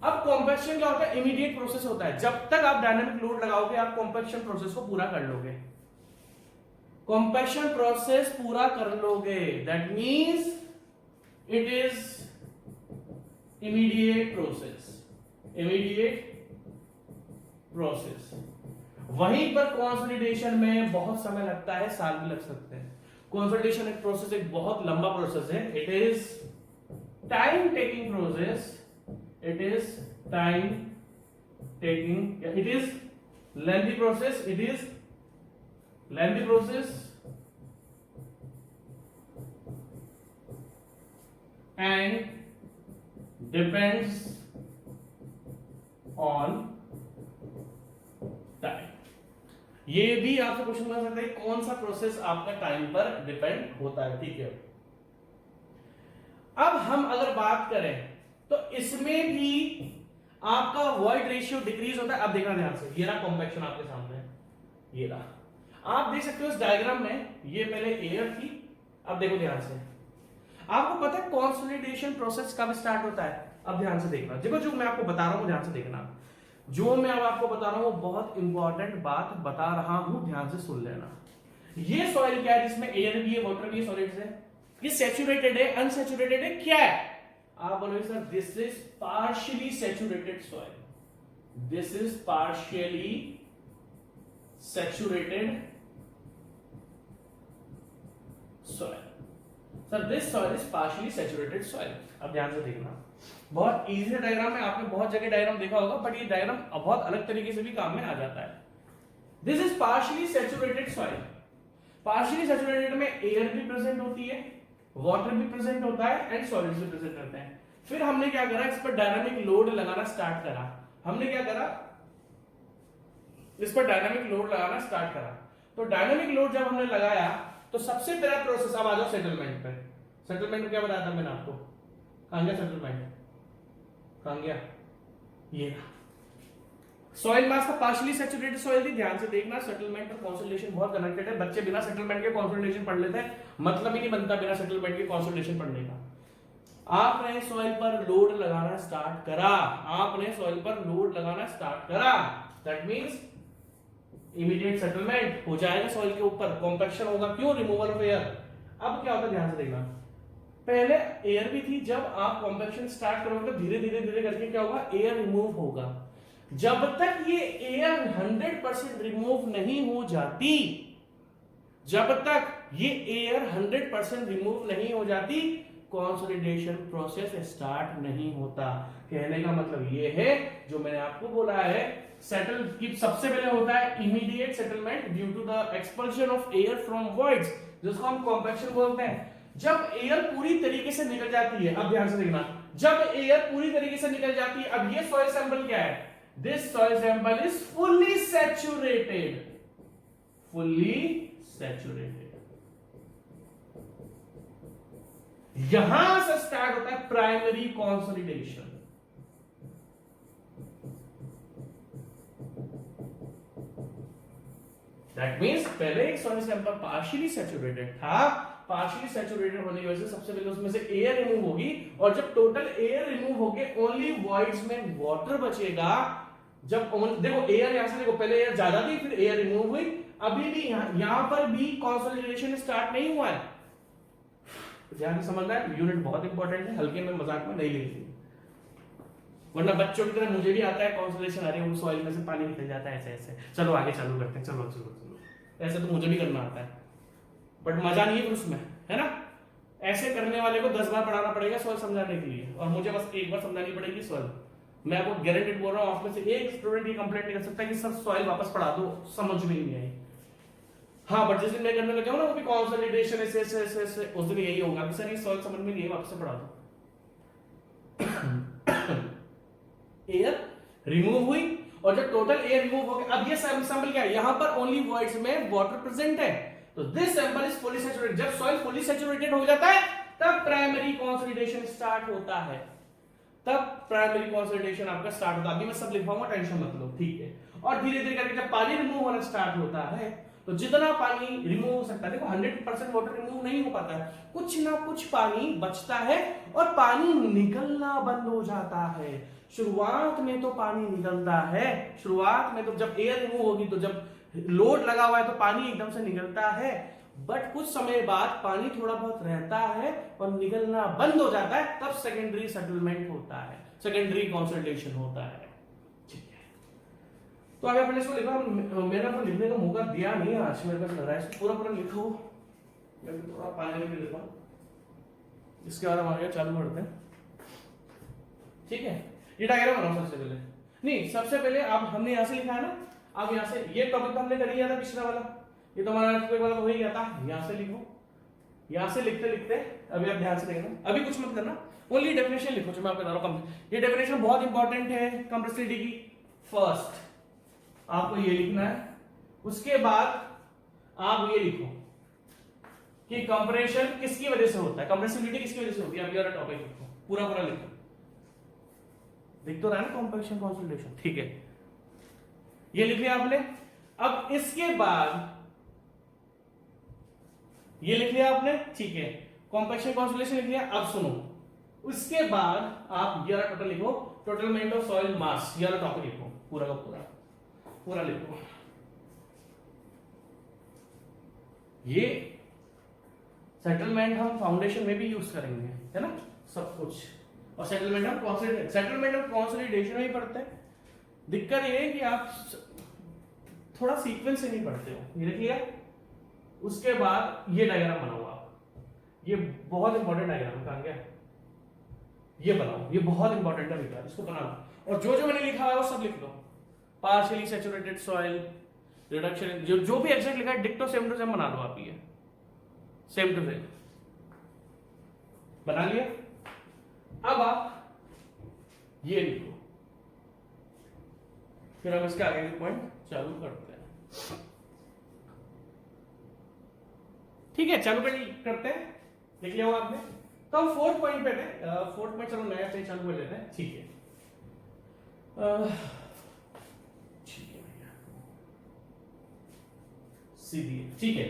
अब कॉम्पैक्शन क्या होता है? इमीडिएट प्रोसेस होता है। जब तक आप डायनामिक लोड लगाओगे आप कॉम्पैक्शन प्रोसेस को पूरा कर लोगे, कॉम्पैक्शन प्रोसेस पूरा कर लोगे, that means it is immediate process, immediate process. वहीं पर कंसोलिडेशन में बहुत समय लगता है, साल भी लग सकते हैं। कंसोलिडेशन एक प्रोसेस, एक बहुत लंबा प्रोसेस है। It is time taking process, it is time taking, it is lengthy process, it is lengthy process and depends on time. ये भी आपसे क्वेश्चन कर सकते हैं कौन सा प्रोसेस आपका टाइम पर डिपेंड होता है, ठीक है। अब हम अगर बात करें तो इसमें भी आपका वॉइड रेशियो डिक्रीज होता है। अब देखना ध्यान से, ये रहा कॉम्पैक्शन आपके सामने, ये रहा, आप देख सकते हो इस डायग्राम में, ये पहले एयर थी। अब देखो ध्यान से, आपको पता है कंसोलिडेशन प्रोसेस कब स्टार्ट होता है? अब ध्यान से देखना, देखो जो मैं आपको बता रहा हूं ध्यान से देखना, जो मैं अब आपको बता रहा हूं वो बहुत इंपॉर्टेंट बात बता रहा हूं, ध्यान से सुन लेना। ये सॉइल क्या है जिसमें एयर भी है, वाटर भी है, सॉलिड्स है, ये सैचुरेटेड है, अनसैचुरेटेड है, क्या है? आप बोलोगे sir this is partially saturated soil, this is partially saturated soil. Sir this soil is partially saturated soil. अब ध्यान से देखना, बहुत इजी डायग्राम है, आपने बहुत जगह डायग्राम देखा होगा, बट ये डायग्राम बहुत अलग तरीके से भी काम में आ जाता है। This is partially saturated soil. Partially saturated में एयर भी प्रेजेंट होती है, वाटर भी प्रेजेंट होता है एंड सॉलिड्स भी प्रेजेंट रहते हैं। फिर हमने क्या करा, इस पर डायनामिक लोड लगाना स्टार्ट करा। हमने क्या करा, इस पर डायनामिक लोड लगाना स्टार्ट करा। तो डायनामिक लोड जब हमने लगाया तो सबसे पहला प्रोसेस, अब आ जाओ सेटलमेंट पे। सेटलमेंट क्या बताया था मैंने आपको? कहां गया सेटलमेंट? कहां गया? ये सॉइल मास का पार्शियली सैचुरेटेड सॉइल थी। ध्यान से देखना, सेटलमेंट और कंसोलिडेशन बहुत कनेक्टेड है। बच्चे बिना सेटलमेंट के कंसोलिडेशन पढ़ लेते हैं, मतलब ही नहीं बनता बिना सेटलमेंट के कंसोलिडेशन पढ़ने का। आपने सॉइल पर लोड लगाना स्टार्ट करा, आपने सॉइल पर लोड लगाना स्टार्ट करा, दैट मींस इमीडिएट सेटलमेंट हो जाएगा सॉइल के ऊपर, कॉम्पैक्शन होगा। क्यों? Removal of air. अब क्या होता है ध्यान से देखना, पहले एयर भी थी, जब आप कॉम्पैक्शन स्टार्ट करोगे तो धीरे धीरे धीरे करके क्या होगा, एयर रिमूव होगा। जब तक ये एयर 100% रिमूव नहीं हो जाती, जब तक ये एयर 100% रिमूव नहीं हो जाती, कंसोलिडेशन प्रोसेस स्टार्ट नहीं होता। कहने का मतलब ये है जो मैंने आपको बोला है, सेटल की सबसे पहले होता है immediate settlement due to the expulsion of air from voids, जिसको हम कॉम्पैक्शन बोलते हैं। जब एयर पूरी तरीके से निकल जाती है, अब ध्यान से देखना, जब एयर पूरी तरीके से निकल जाती है, अब ये सॉइल सैंपल क्या है? This soil sample is fully saturated, fully saturated। यहां से स्टार्ट होता है प्राइमरी कंसोलिडेशन। दैट मींस पहले एक सॉइल सैंपल पार्शियली सैचुरेटेड था, पार्शियली सैचुरेटेड होने की वजह से सबसे पहले उसमें से एयर रिमूव होगी, और जब टोटल एयर रिमूव होके ओनली वॉइड्स में वाटर बचेगा, जब देखो एयर यहां से देखो, पहले एयर ज्यादा थी फिर एयर रिमूव हुई, अभी भी यहां पर भी कंसोलिडेशन स्टार्ट नहीं हुआ है। ध्यान से समझना है, यूनिट बहुत इंपॉर्टेंट है, हल्के में मजाक में नहीं लेंगे। वरना बच्चों की तरह मुझे भी आता है कॉन्सोलेशन, अरे वो सॉइल में से पानी निकल जाता है ऐसे ऐसे। चलो आगे चालू करते हैं, चलो चलो चलो, ऐसे तो मुझे भी करना आता है बट मजा नहीं है फिर उसमें, है ना। ऐसे करने वाले को 10 बार पढ़ाना पड़ेगा सॉइल समझाने के लिए, और मुझे बस एक बार समझानी पड़ेगी सॉइल। मैं आपको गारंटेड बोल रहा हूँ, आप में से एक स्टूडेंट ये कंप्लेंट नहीं कर सकता कि सर सॉइल वापस पढ़ा दो, समझ में नहीं आई। हाँ बट जिस दिन मैं करने लगा हूँ ना वो भी कंसोलिडेशन ऐसे ऐसे ऐसे ऐसे, उस दिन यही होगा कि सर ये सॉइल समझ में नहीं है, वापस से पढ़ा दो। एयर रिमूव हुई, और जब टोटल एयर रिमूव हो गया, अब ये सैंपल क्या है, यहां पर ओनली वॉइड्स में वाटर प्रेजेंट है, तो this sample is fully saturated. जब सॉइल फुली सैचुरेटेड हो जाता है तब प्राइमरी कंसोलिडेशन स्टार्ट होता है, तब प्राइमरी कंसोलिडेशन आपका स्टार्ट होता है। अभी मैं सब लिखवाऊंगा, टेंशन मत लो, ठीक है। और धीरे धीरे करके जब पानी रिमूव होना स्टार्ट होता है, तो जितना पानी रिमूव हो सकता है, देखो 100% वाटर रिमूव नहीं हो पाता है, कुछ ना कुछ पानी बचता है और पानी निकलना बंद हो जाता है। शुरुआत में तो पानी निकलता है, शुरुआत में तो जब एयर रिमूव होगी, तो जब लोड लगा हुआ है तो पानी एकदम से निकलता है, बट कुछ समय बाद पानी थोड़ा बहुत रहता है और निकलना बंद हो जाता है, तब सेकेंडरी सेटलमेंट होता है, सेकेंडरी कंसोलिडेशन होता है। ठीक है, तो आगे अपने इसको लिखा, मेरा तो लिखने का मौका दिया नहीं आज, मेरे पास लग रहा है इसको पूरा पूरा लिखो, मैं थोड़ा पानी में लिखा, इसके बाद हम आगे चालू करते हैं। ठीक है, ये डायग्राम बनाओ सबसे पहले, नहीं सबसे पहले आप, हमने यहां से लिखा है ना, अब यहां से ये टॉपिक तो हमने कर लिया था पिछला वाला, ये तो हमारा टॉपिक वाला हो ही गया था। यहां से लिखो, यहां से लिखते लिखते अभी आप ध्यान से देखना, अभी कुछ मत करना, ओनली डेफिनेशन लिखो जो मैं आपको बता रहा हूं। ये डेफिनेशन बहुत इंपॉर्टेंट है कंप्रेसिबिलिटी की। फर्स्ट आपको ये लिखना है, उसके बाद आप ये लिखो कि कंप्रेशन किसकी वजह से होता है, कंप्रेसिबिलिटी किसकी वजह से होती है, अभी वाला टॉपिक लिखो, पूरा पूरा लिखो, दिख तो रहा है ना कंप्रेशन कंसोलिडेशन, ठीक है, ये लिख लिया आपने। अब इसके बाद ये लिख लिया आपने, ठीक है, कंप्रेशन कंसोलिडेशन लिख लिया। अब सुनो, उसके बाद आप ये टोटल लिखो, टोटल अमाउंट ऑफ सॉइल मास, ये टॉपिक लिखो, पूरा का पूरा पूरा लिखो। ये सेटलमेंट हम फाउंडेशन में भी यूज करेंगे, है ना, सब कुछ, और सेटलमेंट हम कंसोलिडेशन में ही पढ़ते हैं। दिक्कत ये है कि आप थोड़ा सीक्वेंस से नहीं पढ़ते हो, ये लिख लिया। उसके बाद ये डायग्राम बनाओ आप, ये बहुत इंपॉर्टेंट डायग्राम है, कहां गया, ये बनाओ, ये बहुत इंपॉर्टेंट है बेटा, इसको बनाओ, और जो जो मैंने लिखा है वो सब लिख लो। पार्शियली सैचुरेटेड सॉइल, रिडक्शन, जो भी एग्जैक्ट लिखा है डिक्टो सेम टू सेम बना लो आप, ये सेम टू सेम बना लिया। अब आप ये लिखो, फिर हम इसके आगे के पॉइंट चालू करते हैं। ठीक है, चालू करते हैं, देख लिया होगा आपने। तो हम फोर्थ पॉइंट पे थे, फोर्थ पॉइंट चलो नया से चालू कर लेते हैं, ठीक है, ठीक है भैया, सीधी, ठीक है।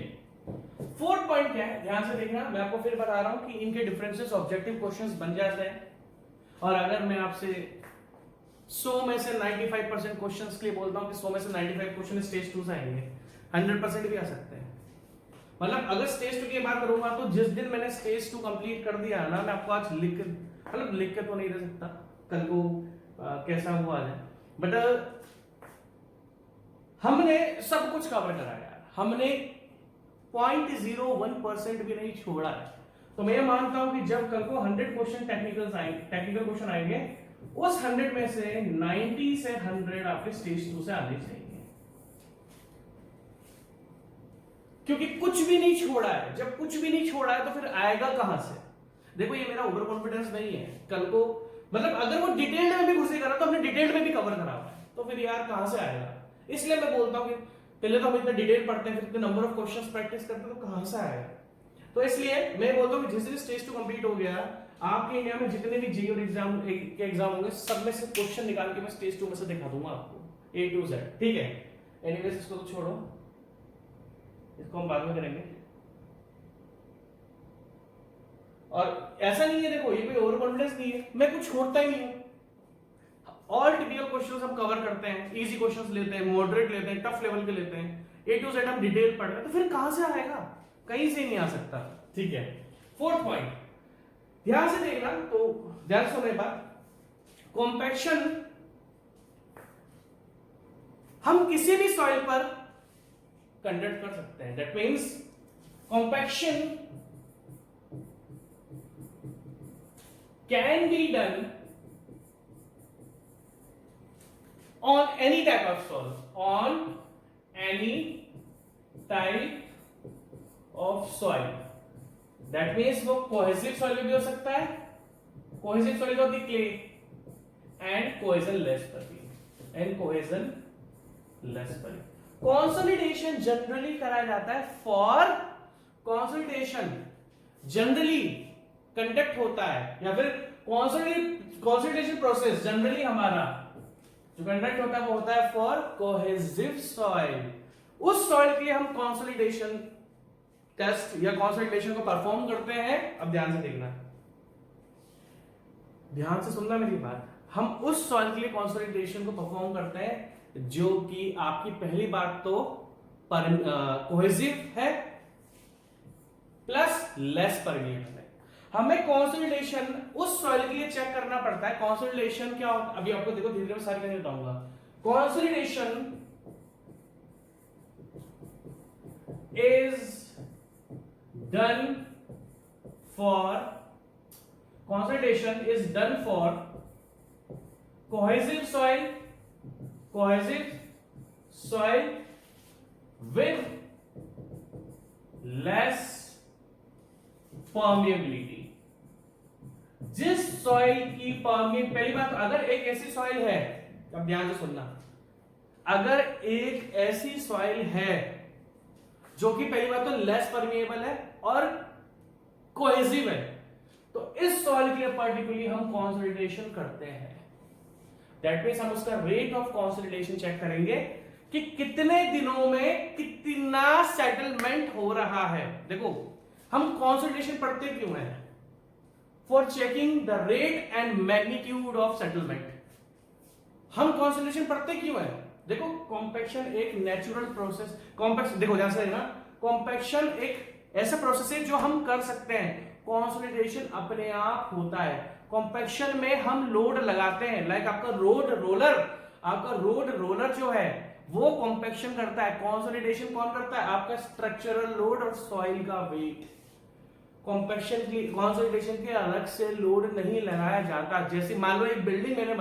फोर्थ पॉइंट क्या है, ध्यान से देखना, मैं आपको फिर बता रहा हूं कि इनके डिफरेंसेस ऑब्जेक्टिव क्वेश्चंस बन जाते हैं, और अगर मैं आपसे 100 में से 95% क्वेश्चंस के लिए बोलता हूं कि 100 में से 95 क्वेश्चन स्टेज 2 से आएंगे, 100% भी आ सकते हैं। मतलब अगर स्टेज 2 की बात करूंगा तो जिस दिन मैंने स्टेज 2 कंप्लीट कर दिया ना, मैं आपको आज लिख के तो नहीं दे सकता, कल को कैसा हुआ है, बट हमने सब कुछ कवर करा यार, हमने 0.01% भी नहीं छोड़ा है। तो मैं मानता हूं कि जब कल को 100 क्वेश्चन टेक्निकल क्वेश्चन आएंगे, उस 100 में से 90 से 100 आपके स्टेज 2 से आने चाहिए, क्योंकि कुछ भी नहीं छोड़ा है। जब कुछ भी नहीं छोड़ा है तो फिर आएगा कहां से? देखो ये मेरा ओवर कॉन्फिडेंस नहीं है, कल को मतलब अगर वो डिटेल में भी घुसेगा ना तो हमने डिटेल में भी कवर करा हुआ है, तो फिर यार कहां से आएगा? इसलिए मैं बोलता हूं कि पहले तो हम इतना डिटेल पढ़ते हैं, फिर इतने नंबर ऑफ क्वेश्चंस प्रैक्टिस करते हैं, तो कहां से आएगा? तो इसलिए मैं बोलता हूं कि जिस दिन स्टेज 2 कंप्लीट हो गया, आपके इंडिया में जितने भी जेईई और एग्जाम के एग्जाम होंगे, सब में से क्वेश्चन निकाल के मैं स्टेज 2 में से दिखा दूंगा आपको A to Z, ठीक है। एनीवेज इसको तो छोड़ो, इसको हम बाद में करेंगे। और ऐसा नहीं है, देखो ये कोई ओवर कॉन्फिडेंस नहीं है, मैं कुछ छोड़ता ही नहीं हूं। ऑल टिपिकल क्वेश्चंस हम कवर करते हैं, इजी क्वेश्चंस लेते हैं, मॉडरेट लेते हैं, टफ लेवल के लेते हैं, A to Z हम डिटेल पढ़ रहे हैं, तो फिर कहां से आएगा? कहीं से नहीं आ सकता, ठीक है। फोर्थ पॉइंट ध्यान से देखना, तो ध्यान से सुनने बात, कॉम्पैक्शन हम किसी भी सॉइल पर कंडक्ट कर सकते हैं। That means compaction can be done on any type of soil, on any type of soil. That means वो cohesive soil में भी हो सकता है, cohesive soil होती है clay, and cohesionless पर भी, and cohesionless पर भी. Consolidation generally कराया जाता है for consolidation generally conduct होता है, या फिर consolidation process generally हमारा जो कंडक्ट होता है वो होता है फॉर कोहेसिव सॉइल। उस सॉइल के लिए हम कंसोलिडेशन टेस्ट या कंसोलिडेशन को परफॉर्म करते हैं। अब ध्यान से देखना, ध्यान से सुनना मेरी बात। हम उस सॉइल के लिए कंसोलिडेशन को परफॉर्म करते हैं जो कि आपकी पहली बात तो कोहेसिव है प्लस लेस परमिएबल है। हमें कंसोलिडेशन उस सॉइल के लिए चेक करना पड़ता है। कंसोलिडेशन क्या होता है अभी आपको देखो धीरे धीरे सारी चीजें बताऊंगा। Consolidation is done for cohesive soil with less permeability. जिस सॉइल की पहली बात, अगर एक ऐसी सॉइल है, अब ध्यान से सुनना, अगर एक ऐसी सॉइल है जो कि पहली बात तो लेस परमिएबल है और कोहेसिव है, तो इस सॉइल के लिए पर्टिकुलरली हम कंसोलिडेशन करते हैं। दैट मींस हम उसका रेट ऑफ कंसोलिडेशन चेक करेंगे कि कितने दिनों में कितना सेटलमेंट हो रहा है। देखो हम कंसोलिडेशन पढ़ते क्यों हैं? For checking the rate and magnitude of settlement. हम कंसोलिडेशन पढ़ते क्यों हैं? देखो कॉम्पैक्शन एक नेचुरल प्रोसेस, कॉम्पैक्शन देखो ध्यान से ना, कॉम्पैक्शन एक ऐसा प्रोसेस है जो हम कर सकते हैं। कंसोलिडेशन अपने आप होता है। कॉम्पैक्शन में हम लोड लगाते हैं, लाइक आपका रोड रोलर जो है वो कॉम्पैक्शन करता है। कंसोलिडेशन कौन करता है? आपका स्ट्रक्चरल लोड और सॉइल का वेट। कॉम्पैक्शन की कंसोलिडेशन के अलग से लोड नहीं लगाया जाता। जैसे मान लो एक बिल्डिंग मैंने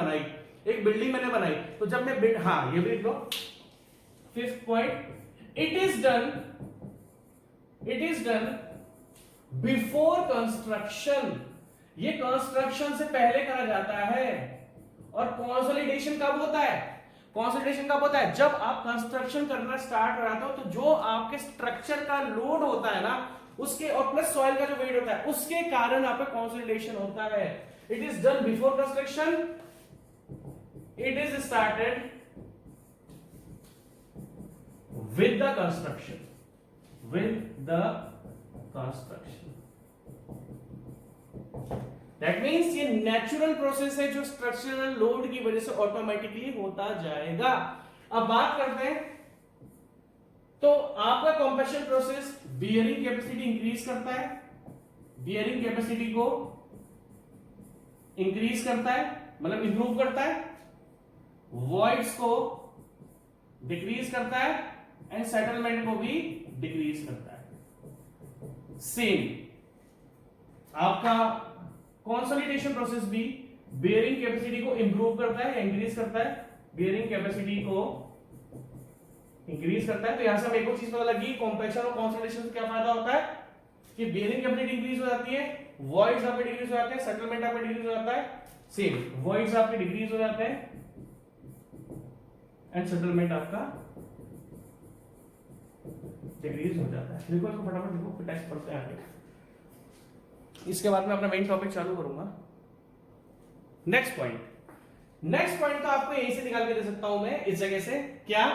बनाई, तो जब मैं ये भी लिख लो। Fifth point, it is done before construction. ये कंस्ट्रक्शन से पहले करा जाता है। और कंसोलिडेशन कब होता है? जब आप कंस्ट्रक्शन करना स्टार्ट कराते हो, तो जो आपके स्ट्रक्चर का लोड होता है ना, उसके और प्लस सॉइल का जो वेट होता है, उसके कारण आपका कंसोलिडेशन होता है। It is done before construction, it is started with the construction. That means ये नेचुरल प्रोसेस है जो स्ट्रक्चरल लोड की वजह से ऑटोमेटिकली होता जाएगा। अब बात करते हैं, तो आपका compaction process bearing capacity increase करता है, बियरिंग कैपेसिटी को इंक्रीज करता है, मतलब इंप्रूव करता है, वॉइड्स को डिक्रीज करता है एंड सेटलमेंट को भी डिक्रीज करता है। सेम आपका कंसोलिडेशन प्रोसेस भी बियरिंग कैपेसिटी को इंप्रूव करता है, इंक्रीज करता है, बियरिंग कैपेसिटी को इंक्रीज करता है। तो यहां से हमें एक और चीज पता लगी, कॉम्पैक्शन और कंसोलिडेशन से क्या फायदा होता है कि बियरिंग कैपेसिटी इंक्रीज हो जाती है, वॉइड्स आपके डिक्रीज हो जाते हैं, सेटलमेंट आपका डिक्रीज हो जाता है। सेम वॉइड्स आपके डिक्रीज हो जाते हैं एंड सेटलमेंट आपका डिक्रीज हो जाता है। देखो इसको फटाफट देखो, फिर टेस्ट पढ़ते हैं आगे। इसके बाद मैं अपना मेन टॉपिक चालू करूंगा। नेक्स्ट पॉइंट तो आपको यहीं से निकाल के दे सकता हूं मैं, इस जगह से, क्या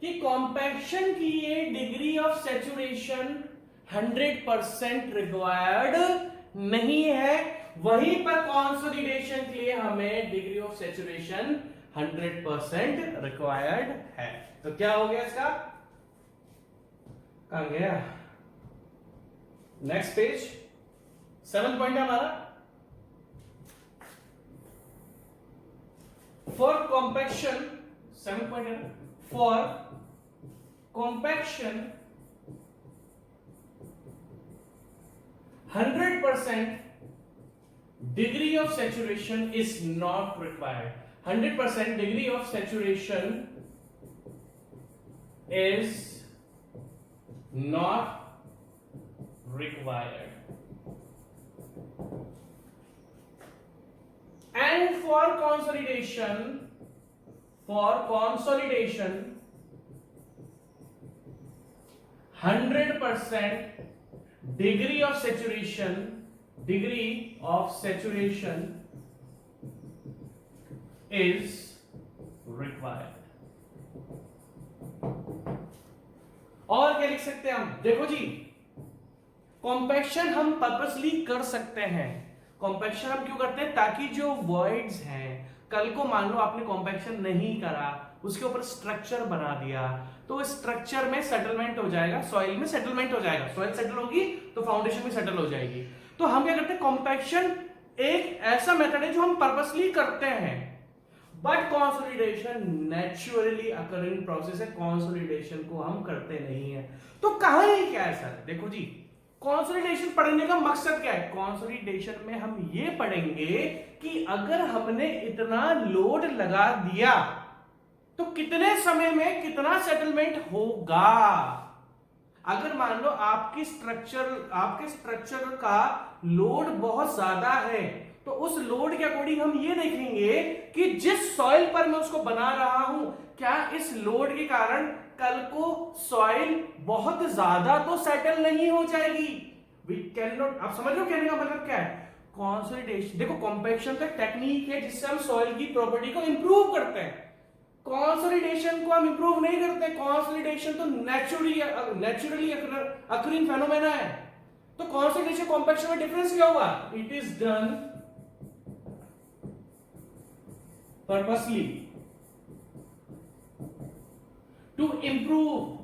कि कॉम्पैक्शन की ये डिग्री ऑफ सैचुरेशन 100% रिक्वायर्ड नहीं है, वहीं पर कंसोलिडेशन के लिए हमें डिग्री ऑफ सैचुरेशन 100% रिक्वायर्ड है। तो क्या हो गया इसका, कहां गया, नेक्स्ट पेज, 7th पॉइंट है हमारा। फॉर कॉम्पैक्शन 7 पॉइंट है ना, for compaction 100% degree of saturation is not required. 100% degree of saturation is not required. And for consolidation 100% degree of saturation is required. और क्या लिख सकते हैं हम? देखो जी, कॉम्पैक्शन हम पर्पसली कर सकते हैं। कॉम्पैक्शन हम क्यों करते हैं? ताकि जो वॉइड्स हैं, कल को मान लो आपने कॉम्पैक्शन नहीं करा, उसके ऊपर स्ट्रक्चर बना दिया, तो स्ट्रक्चर में सेटलमेंट हो जाएगा, सॉइल में सेटलमेंट हो जाएगा, सॉइल सेटल होगी तो फाउंडेशन भी सेटल हो जाएगी। तो हम क्या करते हैं? कॉम्पैक्शन एक ऐसा मेथड है जो हम पर्पसली करते हैं, but consolidation naturally occurring process है, कंसोलिडेशन को हम करते नहीं है। तो कहानी क्या है सर? देखो जी, कंसोलिडेशन पढ़ने का मकसद क्या है? कंसोलिडेशन में हम ये पढ़ेंगे कि अगर हमने इतना लोड लगा दिया तो कितने समय में कितना सेटलमेंट होगा। अगर मान लो आपके स्ट्रक्चर का लोड बहुत ज्यादा है, तो उस लोड के अकॉर्डिंग हम ये देखेंगे कि जिस सॉइल पर मैं उसको बना रहा हूं, क्या इस लोड के कारण कल को सॉइल बहुत ज्यादा तो सेटल नहीं हो जाएगी। वी कैन नॉट, आप समझ लो कहने का मतलब क्या है? कंसोलिडेशन, देखो कॉम्पैक्शन तो एक टेक्निक है जिससे हम सॉइल की प्रॉपर्टी को इंप्रूव करते हैं। कंसोलिडेशन को हम इंप्रूव नहीं करते। कंसोलिडेशन तो नेचुरली अकरिंग फेनोमेना है। तो कंसोलिडेशन कॉम्पैक्शन में डिफरेंस क्या होगा? It is done purposely to improve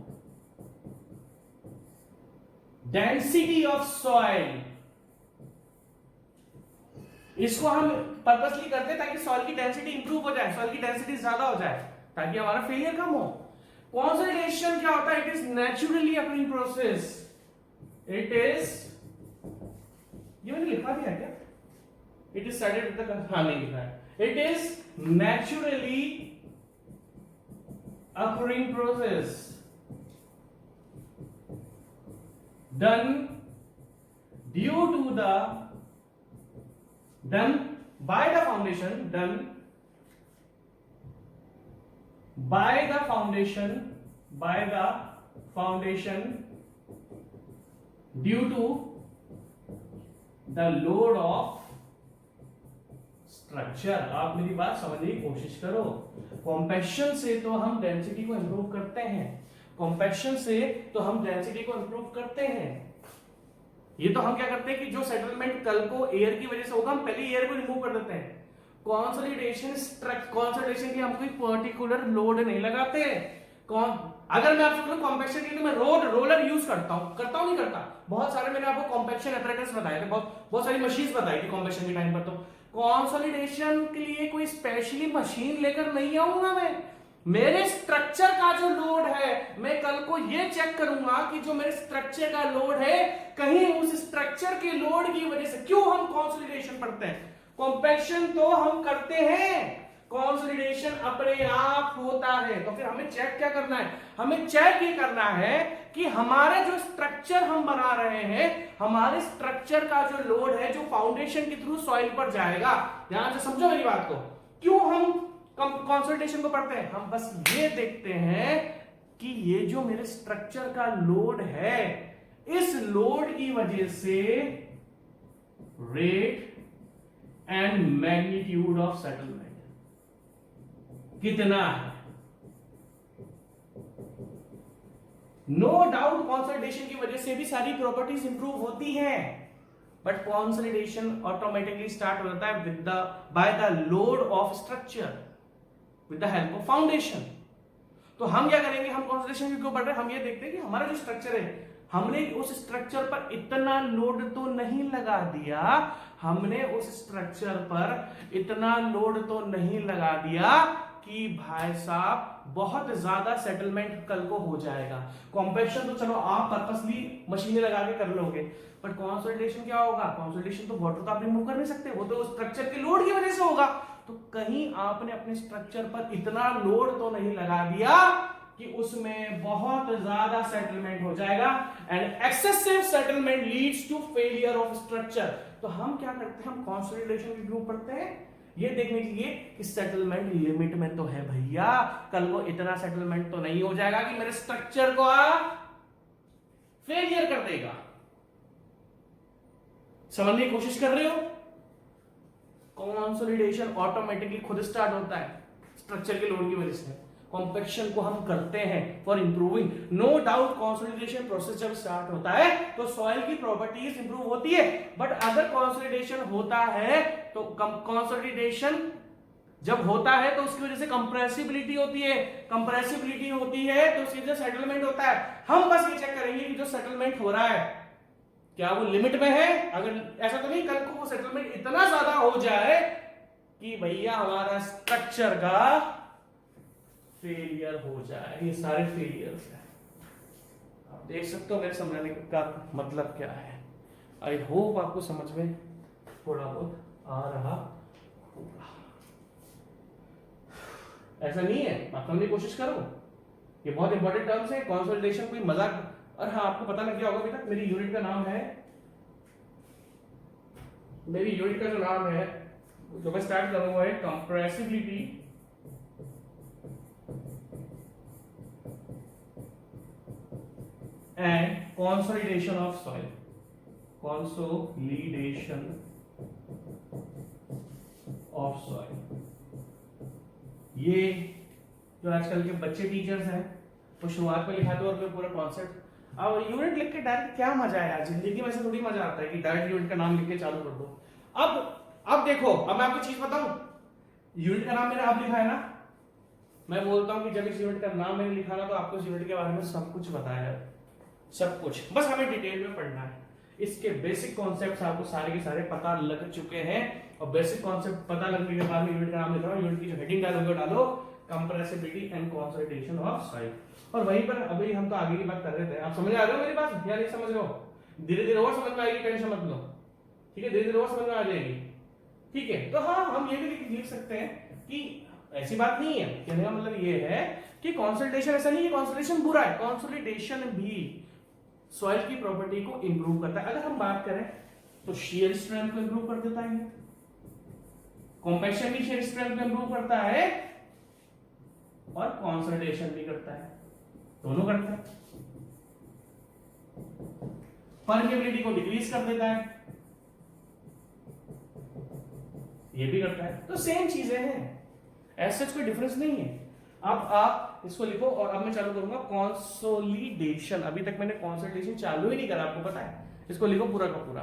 density of soil। इसको हम पर्पसली करते हैं ताकि सॉइल की डेंसिटी इंप्रूव हो जाए, सॉइल की डेंसिटी ज्यादा हो जाए, ताकि हमारा फेलियर कम हो। कंसोलिडेशन क्या होता है? It is naturally occurring process. It is, ये मैंने लिखा भी है क्या? It is started with the, हाँ नहीं लिखा है। It is naturally occurring process done by the foundation due to the load of structure. आप मेरी बात समझने की कोशिश करो। कॉम्पैक्शन से तो हम डेंसिटी को इंप्रूव करते हैं, कॉम्पैक्शन से तो हम डेंसिटी को इंप्रूव करते हैं। ये तो हम क्या करते हैं कि जो सेटलमेंट कल को एयर की वजह से होगा, हम पहले एयर को रिमूव कर देते हैं। कंसोलिडेशन की हम कोई पर्टिकुलर लोड नहीं लगाते। अगर मैं आपसे बोलूं कॉम्पैक्शन के लिए मैं रोलर यूज करता हूं नहीं करता? बहुत सारे मैंने आपको कॉम्पैक्शन एपरेटस बताए थे, बहुत सारी मशीन्स बताई थी कॉम्पैक्शन के टाइम पर। तो कंसोलिडेशन के लिए कोई स्पेशली मशीन लेकर नहीं आऊंगा मैं। मेरे स्ट्रक्चर का जो लोड है, मैं कल को ये चेक करूंगा कि जो मेरे स्ट्रक्चर का लोड है, कहीं उस स्ट्रक्चर के लोड की वजह से, क्यों हम कंसोलिडेशन पढ़ते हैं? कॉम्पैक्शन तो हम करते हैं, कंसोलिडेशन अपने आप होता है। तो फिर हमें चेक क्या करना है? हमें चेक ये करना है कि हमारे जो स्ट्रक्चर हम बना रहे हैं, हमारे स्ट्रक्चर का जो लोड है, जो फाउंडेशन के थ्रू सॉइल पर जाएगा। ध्यान से समझो मेरी बात को। क्यों हम कंसोलिडेशन को पढ़ते हैं? हम बस ये देखते हैं कि ये जो मेरे स्ट्रक्चर का लोड है, इस लोड की वजह से rate and magnitude of settlement कितना है। नो डाउट कंसोलिडेशन की वजह से भी सारी प्रॉपर्टीज इंप्रूव होती हैं, बट कंसोलिडेशन ऑटोमेटिकली स्टार्ट हो जाता है by the load of structure with the help of foundation. तो हम क्या करेंगे? हम कंसोलिडेशन क्यों पढ़ रहे हैं? हम ये देखते हैं कि हमारा जो स्ट्रक्चर है, हमने उस स्ट्रक्चर पर इतना लोड तो नहीं लगा दिया, हमने उस स्ट्रक्चर पर इतना लोड तो नहीं लगा दिया कि भाई साहब बहुत ज्यादा सेटलमेंट कल को हो जाएगा। कॉम्पैक्शन तो चलो आप पर्पसली मशीनें लगा के कर लोगे, बट कंसोलिडेशन क्या होगा? कंसोलिडेशन तो वाटर तो आप रिमूव कर नहीं सकते, वो तो स्ट्रक्चर के लोड की वजह से होगा। तो कहीं आपने अपने स्ट्रक्चर पर इतना लोड तो नहीं लगा दिया कि उसमें बहुत ज्यादा सेटलमेंट हो जाएगा, and excessive settlement leads to failure of structure. तो हम क्या करते हैं? हम कंसोलिडेशन की ग्रुप पढ़ते हैं ये देखने के लिए कि सेटलमेंट लिमिट में तो है भैया, कल को इतना सेटलमेंट तो नहीं हो जाएगा कि मेरे स्ट्रक्चर को फेलियर कर देगा। समझने की कोशिश कर रहे हो? कंसोलिडेशन ऑटोमेटिकली खुद स्टार्ट होता है स्ट्रक्चर के लोड की वजह से। कॉम्पैक्शन को हम करते हैं for improving. No doubt consolidation process जब स्टार्ट होता है तो सॉइल की प्रॉपर्टीज इंप्रूव होती है, बट अगर कंसोलिडेशन होता है तो कंसोलिडेशन जब होता है तो उसकी वजह से कंप्रेसिबिलिटी होती है, कंप्रेसिबिलिटी होती है तो उसकी वजह से सेटलमेंट होता है। हम बस ये चेक करेंगे कि जो सेटलमेंट हो रहा है क्या वो लिमिट में है। अगर ऐसा तो नहीं कल को वो सेटलमेंट इतना ज्यादा हो जाए कि भैया हमारा स्ट्रक्चर का फेलियर हो जाए। ये सारे फेलियर्स हैं, आप देख सकते हो मेरे समझाने का मतलब क्या है। आई होप आपको समझ में थोड़ा बहुत आ रहा होगा। ऐसा नहीं है, आप समझने की कोशिश करो, ये बहुत इंपॉर्टेंट टर्म्स है। कंसोलिडेशन कोई मजाक। और हाँ, आपको पता लग गया होगा अभी तक मेरी यूनिट का नाम है, मेरी यूनिट का जो नाम है जो मैं स्टार्ट करूंगा है compressibility and consolidation of soil. Consolidation of soil. ये जो आजकल के बच्चे टीचर्स हैं वो शुरुआत में लिखाते हैं और फिर पूरा कॉन्सेप्ट। अब यूनिट लिख के डायरेक्ट क्या मजा है यार, जिंदगी में से थोड़ी मजा आता है कि डायरेक्ट यूनिट का नाम लिख के चालू कर दो। अब देखो, अब मैं आपको चीज बताऊं, यूनिट का नाम मैंने आप लिखा है ना, मैं बोलता हूं कि जब इस यूनिट का नाम मैंने लिखा ना तो आपको इस यूनिट के बारे में सब कुछ बताया है, सब कुछ, बस हमें डिटेल में पढ़ना है। इसके बेसिक कॉन्सेप्ट्स आपको सारे के सारे पता लग चुके हैं, और बेसिक कॉन्सेप्ट पता लगने के बाद में यूनिट का नाम लिख रहा हूं, यूनिट की जो हेडिंग डालोगे डालो compressibility and consolidation of soil. और वहीं पर अभी हम तो आगे की बात कर रहे थे, आप समझ आ रहे हो मेरी बात या नहीं समझ रहे हो? धीरे धीरे और समझ में आएगी, टेंशन मत लो, ठीक है, धीरे धीरे और समझ में आ जाएगी, ठीक है। तो हाँ, हम ये भी लिख सकते हैं कि ऐसी बात नहीं है, कहने का मतलब ये है कि कंसोलिडेशन ऐसा नहीं है कंसोलिडेशन बुरा है, कंसोलिडेशन भी सॉइल की प्रॉपर्टी को इंप्रूव करता है। अगर हम बात करें तो शियर स्ट्रेंथ को इंप्रूव कर देता है, कॉम्पैक्शन भी शियर स्ट्रेंथ को इंप्रूव करता है और कंसोलिडेशन भी करता है, दोनों करता है। परमेबिलिटी को डिक्रीज कर देता है, ये भी करता है। तो सेम चीजें हैं, ऐसा कोई डिफरेंस नहीं है। अब आप इसको लिखो और अब मैं चालू करूंगा कंसोलिडेशन। अभी तक मैंने कंसोलिडेशन चालू ही नहीं करा, आपको पता है। इसको लिखो पूरा का पूरा।